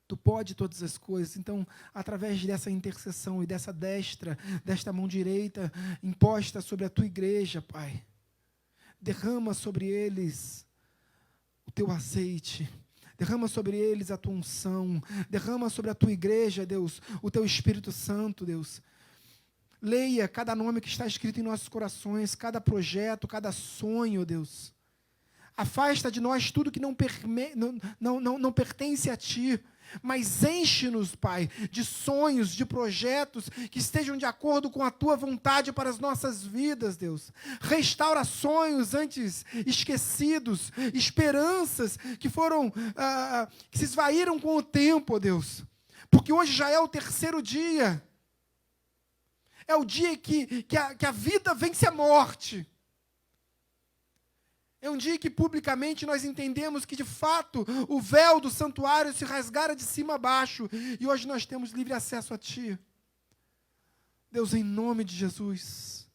[SPEAKER 3] Tu pode todas as coisas. Então, através dessa intercessão e dessa destra, desta mão direita imposta sobre a Tua igreja, Pai, derrama sobre eles o Teu azeite, derrama sobre eles a Tua unção, derrama sobre a Tua igreja, Deus, o Teu Espírito Santo, Deus. Leia cada nome que está escrito em nossos corações, cada projeto, cada sonho, Deus. Afasta de nós tudo que não pertence a Ti, mas enche-nos, Pai, de sonhos, de projetos que estejam de acordo com a Tua vontade para as nossas vidas, Deus. Restaura sonhos antes esquecidos, esperanças que foram, que se esvaíram com o tempo, Deus. Porque hoje já é o terceiro dia. É o dia que a vida vence a morte. É um dia que publicamente nós entendemos que, de fato, o véu do santuário se rasgara de cima a baixo. E hoje nós temos livre acesso a Ti. Deus, em nome de Jesus,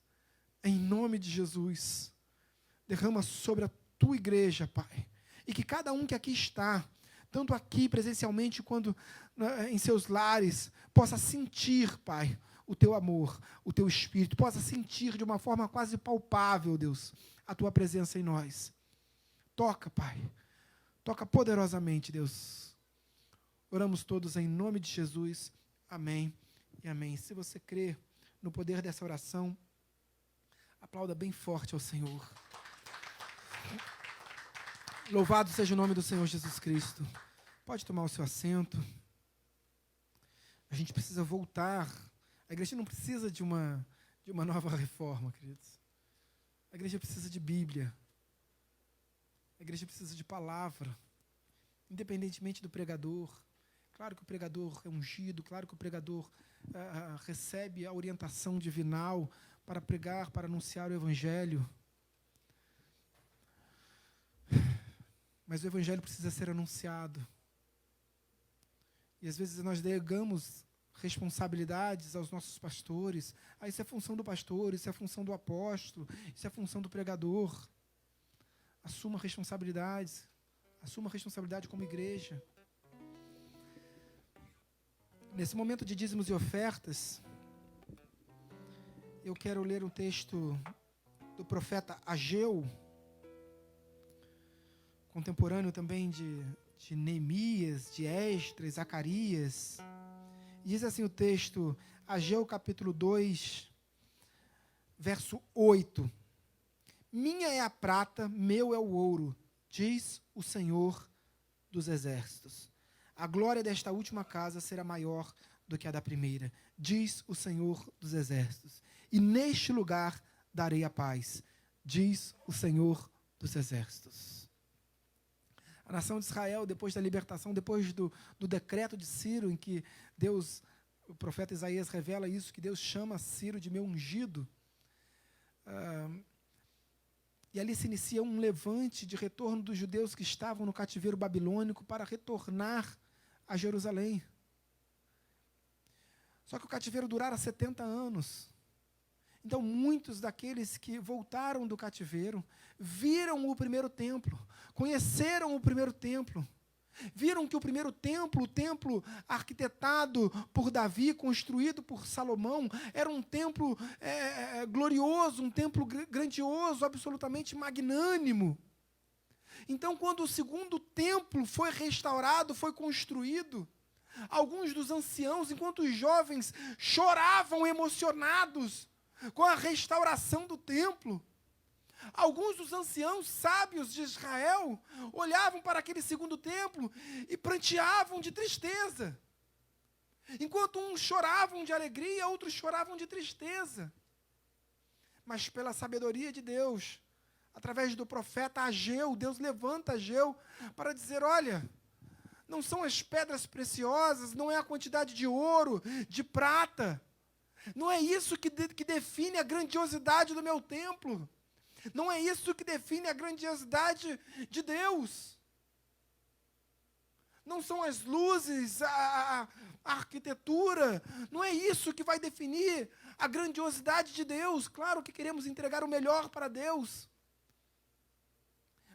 [SPEAKER 3] derrama sobre a Tua igreja, Pai. E que cada um que aqui está, tanto aqui presencialmente quanto em seus lares, possa sentir, Pai, o Teu amor, o Teu Espírito, possa sentir de uma forma quase palpável, Deus, a Tua presença em nós. Toca, Pai. Toca poderosamente, Deus. Oramos todos em nome de Jesus. Amém e amém. Se você crê no poder dessa oração, aplauda bem forte ao Senhor. Louvado seja o nome do Senhor Jesus Cristo. Pode tomar o seu assento. A gente precisa voltar. A igreja não precisa de uma nova reforma, queridos. A igreja precisa de Bíblia. A igreja precisa de palavra. Independentemente do pregador. Claro que o pregador é ungido, claro que o pregador recebe a orientação divinal para pregar, para anunciar o Evangelho. Mas o Evangelho precisa ser anunciado. E às vezes nós delegamos responsabilidades aos nossos pastores. Isso é função do pastor, isso é função do apóstolo, isso é função do pregador. Assuma responsabilidades. Assuma responsabilidade como igreja. Nesse momento de dízimos e ofertas, eu quero ler um texto do profeta Ageu, contemporâneo também de Neemias, de Esdras, Zacarias. Diz assim o texto, Ageu capítulo 2, verso 8. Minha é a prata, meu é o ouro, diz o Senhor dos Exércitos. A glória desta última casa será maior do que a da primeira, diz o Senhor dos Exércitos. E neste lugar darei a paz, diz o Senhor dos Exércitos. A nação de Israel, depois da libertação, depois do decreto de Ciro, em que Deus, o profeta Isaías revela isso, que Deus chama Ciro de meu ungido, e ali se inicia um levante de retorno dos judeus que estavam no cativeiro babilônico para retornar a Jerusalém. Só que o cativeiro durara 70 anos. Então, muitos daqueles que voltaram do cativeiro viram o primeiro templo, conheceram o primeiro templo, viram que o primeiro templo, o templo arquitetado por Davi, construído por Salomão, era um templo glorioso, um templo grandioso, absolutamente magnânimo. Então, quando o segundo templo foi restaurado, foi construído, alguns dos anciãos, enquanto os jovens choravam emocionados com a restauração do templo, alguns dos anciãos sábios de Israel olhavam para aquele segundo templo e pranteavam de tristeza. Enquanto uns choravam de alegria, outros choravam de tristeza. Mas pela sabedoria de Deus, através do profeta Ageu, Deus levanta Ageu para dizer, olha, não são as pedras preciosas, não é a quantidade de ouro, de prata, não é isso que define a grandiosidade do meu templo. Não é isso que define a grandiosidade de Deus. Não são as luzes, a arquitetura. Não é isso que vai definir a grandiosidade de Deus. Claro que queremos entregar o melhor para Deus.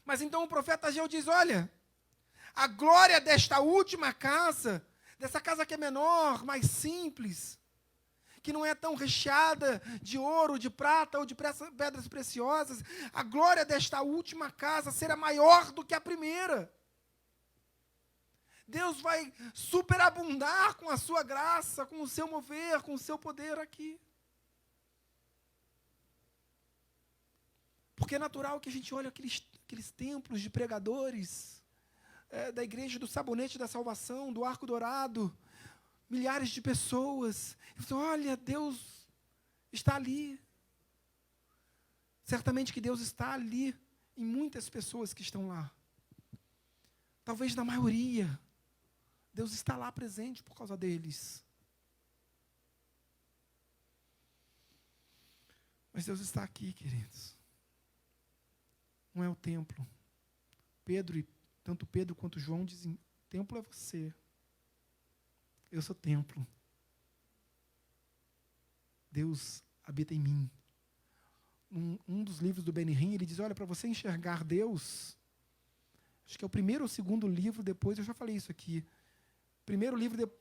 [SPEAKER 3] Mas então o profeta Ageu diz, olha, a glória desta última casa, dessa casa que é menor, mais simples, que não é tão recheada de ouro, de prata ou de pedras preciosas, a glória desta última casa será maior do que a primeira. Deus vai superabundar com a sua graça, com o seu mover, com o seu poder aqui. Porque é natural que a gente olhe aqueles templos de pregadores, da igreja do Sabonete da Salvação, do Arco Dourado, milhares de pessoas. Olha, Deus está ali. Certamente que Deus está ali em muitas pessoas que estão lá. Talvez na maioria. Deus está lá presente por causa deles. Mas Deus está aqui, queridos. Não é o templo. Tanto Pedro quanto João dizem, templo é você. Eu sou templo. Deus habita em mim. Um dos livros do Benny-Hinn, ele diz, olha, para você enxergar Deus, acho que é o primeiro ou segundo livro depois, eu já falei isso aqui. Primeiro livro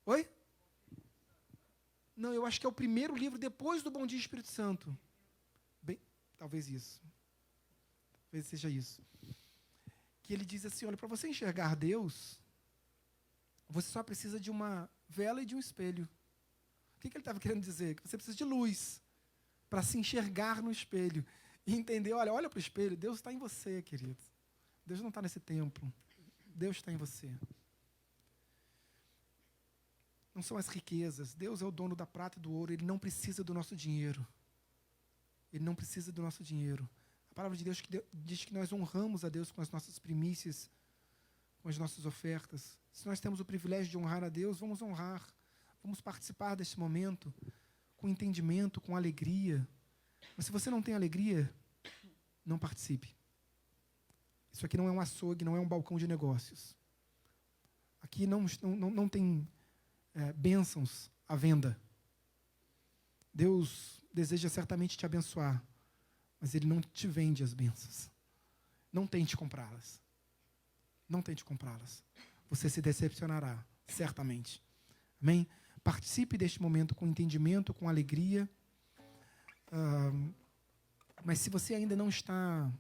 [SPEAKER 3] Oi? Não, eu acho que é o primeiro livro depois do Bom Dia Espírito Santo. Bem, talvez isso. Talvez seja isso. Que ele diz assim, olha, para você enxergar Deus, você só precisa de uma vela e de um espelho. O que ele estava querendo dizer? Que você precisa de luz para se enxergar no espelho. E entender, olha para o espelho, Deus está em você, querido. Deus não está nesse templo. Deus está em você. Não são as riquezas. Deus é o dono da prata e do ouro. Ele não precisa do nosso dinheiro. Ele não precisa do nosso dinheiro. A palavra de Deus diz que nós honramos a Deus com as nossas primícias, com as nossas ofertas. Se nós temos o privilégio de honrar a Deus, vamos honrar. Vamos participar deste momento com entendimento, com alegria. Mas se você não tem alegria, não participe. Isso aqui não é um açougue, não é um balcão de negócios. Aqui não tem bênçãos à venda. Deus deseja certamente te abençoar, mas Ele não te vende as bênçãos. Não tente comprá-las. Não tente comprá-las. Você se decepcionará, certamente. Amém? Participe deste momento com entendimento, com alegria. Mas se você ainda não está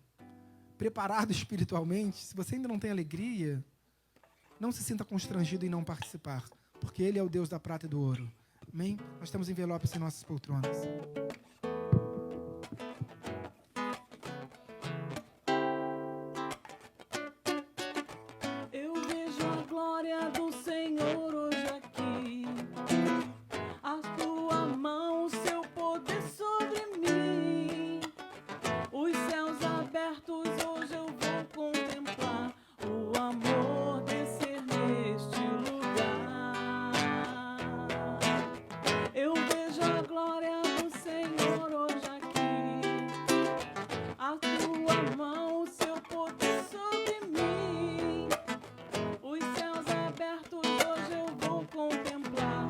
[SPEAKER 3] preparado espiritualmente, se você ainda não tem alegria, não se sinta constrangido em não participar, porque Ele é o Deus da prata e do ouro. Amém? Nós temos envelopes em nossas poltronas.
[SPEAKER 1] Eu vejo a glória do Senhor hoje aqui. A tua mão, o seu poder sobre mim. Os céus abertos, hoje eu vou contemplar o amor descer neste lugar. Eu vejo a glória do Senhor hoje aqui. A tua mão, o seu poder sobre mim. Os céus abertos, hoje eu vou contemplar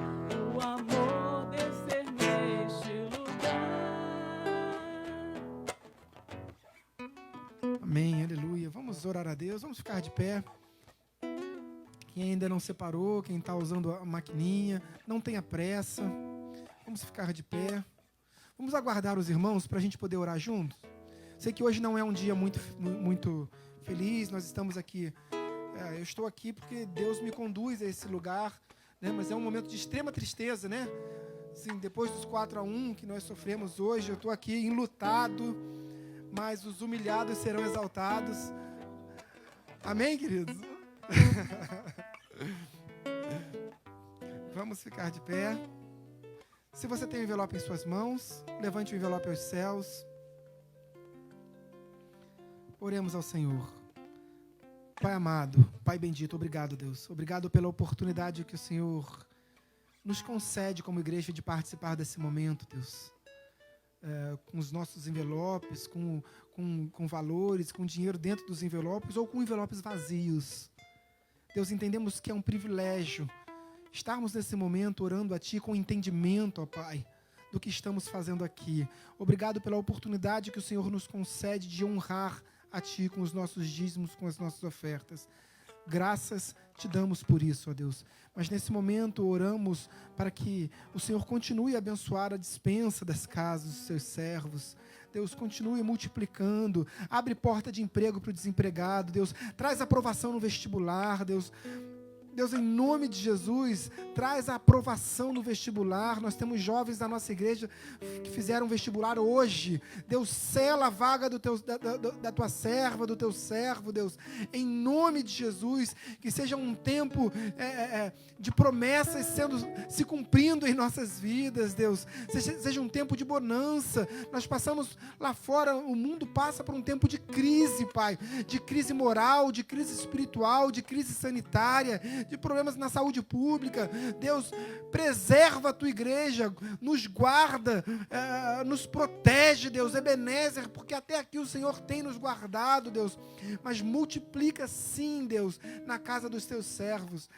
[SPEAKER 1] o amor descer neste lugar.
[SPEAKER 3] Amém, aleluia. Vamos orar a Deus, vamos ficar de pé. Quem ainda não separou, quem está usando a maquininha, não tenha pressa. Vamos ficar de pé. Vamos aguardar os irmãos para a gente poder orar juntos. Sei que hoje não é um dia muito feliz, nós estamos aqui. Eu estou aqui porque Deus me conduz a esse lugar, né? Mas é um momento de extrema tristeza, né? Assim, depois dos 4-1 que nós sofremos hoje, eu estou aqui enlutado, mas os humilhados serão exaltados. Amém, queridos? Vamos ficar de pé. Se você tem um envelope em suas mãos, levante o envelope aos céus. Oremos ao Senhor. Pai amado, Pai bendito, obrigado, Deus. Obrigado pela oportunidade que o Senhor nos concede como igreja de participar desse momento, Deus. Com os nossos envelopes, com valores, com dinheiro dentro dos envelopes ou com envelopes vazios. Deus, entendemos que é um privilégio estarmos nesse momento orando a Ti com entendimento, ó Pai, do que estamos fazendo aqui. Obrigado pela oportunidade que o Senhor nos concede de honrar a Ti com os nossos dízimos, com as nossas ofertas. Graças Te damos por isso, ó Deus. Mas nesse momento oramos para que o Senhor continue a abençoar a despensa das casas dos Seus servos. Deus, continue multiplicando. Abre porta de emprego para o desempregado. Deus, traz aprovação no vestibular. Deus, em nome de Jesus, traz a aprovação no vestibular. Nós temos jovens da nossa igreja que fizeram vestibular hoje. Deus, sela a vaga da tua serva, do teu servo, Deus. Em nome de Jesus, que seja um tempo de promessas se cumprindo em nossas vidas, Deus. Seja um tempo de bonança. Nós passamos lá fora, o mundo passa por um tempo de crise, Pai. De crise moral, de crise espiritual, de crise sanitária, de problemas na saúde pública. Deus, preserva a tua igreja, nos guarda, nos protege, Deus, Ebenezer, porque até aqui o Senhor tem nos guardado, Deus, mas multiplica sim, Deus, na casa dos teus servos.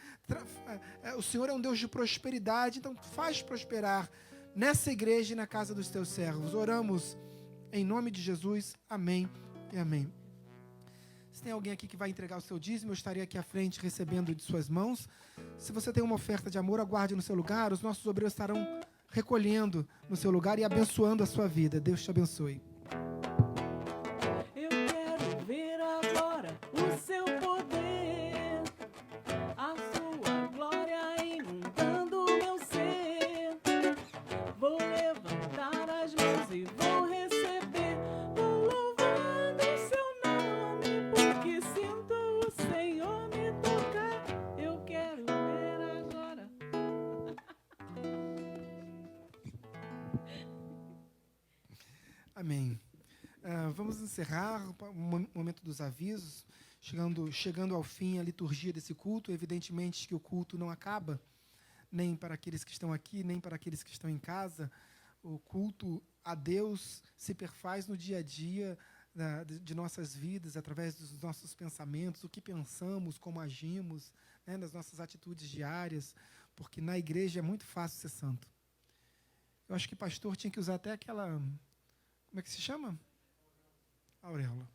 [SPEAKER 3] O Senhor é um Deus de prosperidade, então faz prosperar nessa igreja e na casa dos teus servos. Oramos em nome de Jesus, amém e amém. Se tem alguém aqui que vai entregar o seu dízimo, eu estarei aqui à frente recebendo de suas mãos. Se você tem uma oferta de amor, aguarde no seu lugar. Os nossos obreiros estarão recolhendo no seu lugar e abençoando a sua vida. Deus te abençoe.
[SPEAKER 1] Eu quero ver agora o seu poder, a sua glória inundando o meu ser. Vou levantar as mãos e vou receber. Vou louvar o seu nome, porque sinto o Senhor me tocar. Eu quero ver agora.
[SPEAKER 3] Amém. Vamos encerrar o momento dos avisos. chegando ao fim a liturgia desse culto. Evidentemente que o culto não acaba, nem para aqueles que estão aqui, nem para aqueles que estão em casa. O culto a Deus se perfaz no dia a dia de nossas vidas, através dos nossos pensamentos, o que pensamos, como agimos, né, nas nossas atitudes diárias, porque na igreja é muito fácil ser santo. Eu acho que pastor tinha que usar até aquela... Como é que se chama? Auréola.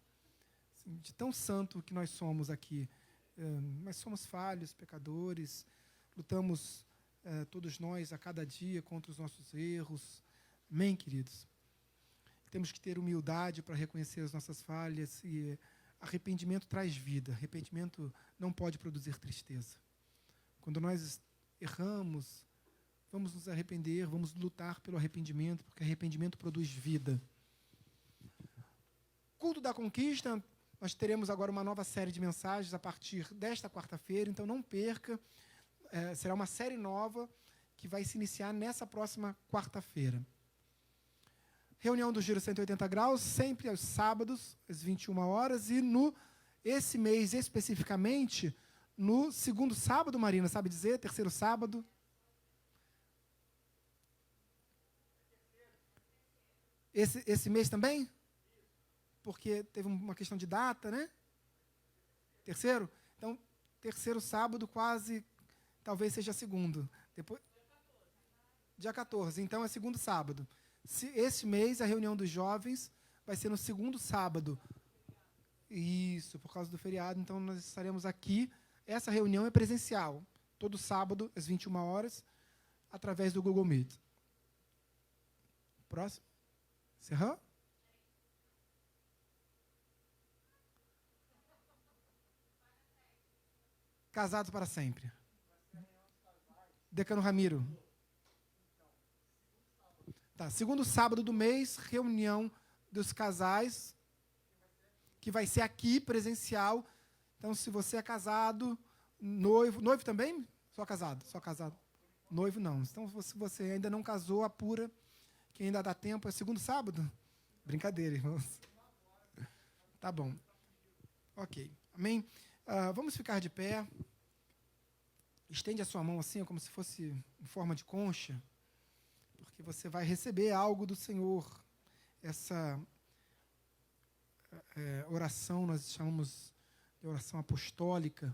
[SPEAKER 3] Assim, de tão santo que nós somos aqui. Mas somos falhos, pecadores, lutamos todos nós a cada dia contra os nossos erros. Amém, queridos? Temos que ter humildade para reconhecer as nossas falhas, e arrependimento traz vida. Arrependimento não pode produzir tristeza. Quando nós erramos, vamos nos arrepender, vamos lutar pelo arrependimento, porque arrependimento produz vida. Culto da Conquista, nós teremos agora uma nova série de mensagens a partir desta quarta-feira, então não perca, será uma série nova que vai se iniciar nessa próxima quarta-feira. Reunião do Giro 180 Graus, sempre aos sábados, às 21 horas, e esse mês especificamente, no segundo sábado, Marina, sabe dizer? Terceiro sábado? Esse mês também? Porque teve uma questão de data, né? Terceiro? Então, terceiro sábado, quase, talvez seja segundo. Depois, dia 14, então é segundo sábado. Esse mês, a reunião dos jovens vai ser no segundo sábado. Isso, por causa do feriado. Então, nós estaremos aqui. Essa reunião é presencial. Todo sábado, às 21 horas, através do Google Meet. Próximo. Encerrou? Casados para sempre. Decano Ramiro. Tá, segundo sábado do mês, reunião dos casais, que vai ser aqui, presencial. Então, se você é casado, noivo também? Só casado? Noivo não. Então, se você ainda não casou, apura, que ainda dá tempo. É segundo sábado? Brincadeira, irmãos. Tá bom. Ok. Amém? Vamos ficar de pé. Estende a sua mão assim, como se fosse em forma de concha, porque você vai receber algo do Senhor. Essa oração nós chamamos de oração apostólica,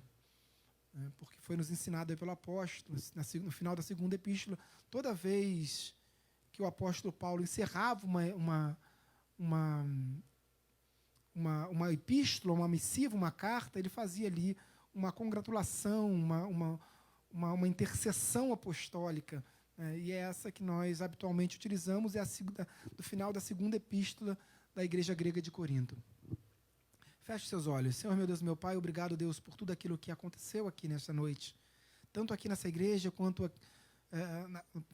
[SPEAKER 3] né, porque foi nos ensinado aí pelo apóstolo, no final da segunda epístola. Toda vez que o apóstolo Paulo encerrava uma epístola, uma missiva, uma carta, ele fazia ali uma congratulação, uma intercessão apostólica. E é essa que nós habitualmente utilizamos, é do final da segunda epístola da Igreja Grega de Corinto. Feche seus olhos. Senhor, meu Deus, meu Pai, obrigado, Deus, por tudo aquilo que aconteceu aqui nesta noite, tanto aqui nessa igreja, quanto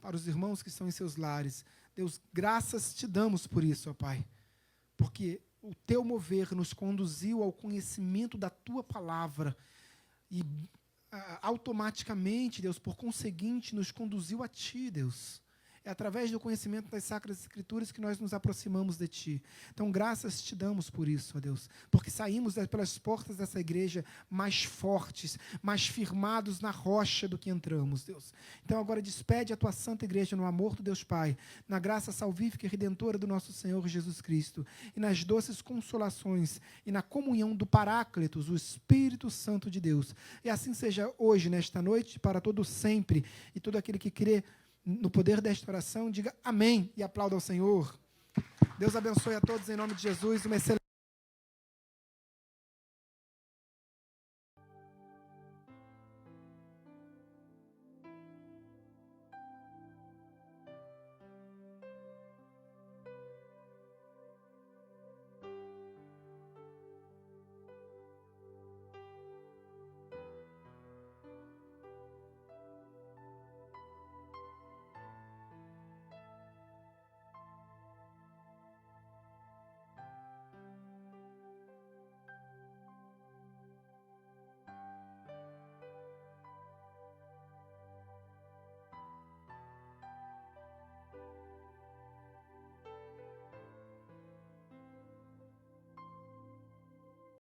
[SPEAKER 3] para os irmãos que estão em seus lares. Deus, graças te damos por isso, ó Pai, porque o teu mover nos conduziu ao conhecimento da tua palavra e automaticamente, Deus, por conseguinte, nos conduziu a Ti, Deus. É através do conhecimento das Sacras Escrituras que nós nos aproximamos de Ti. Então, graças te damos por isso, ó Deus, porque saímos pelas portas dessa igreja mais fortes, mais firmados na rocha do que entramos, Deus. Então, agora despede a Tua santa igreja no amor do Deus Pai, na graça salvífica e redentora do nosso Senhor Jesus Cristo, e nas doces consolações e na comunhão do Paráclitos, o Espírito Santo de Deus. E assim seja hoje, nesta noite, para todo sempre, e todo aquele que crê no poder desta oração, diga amém e aplauda ao Senhor. Deus abençoe a todos em nome de Jesus. Uma excelente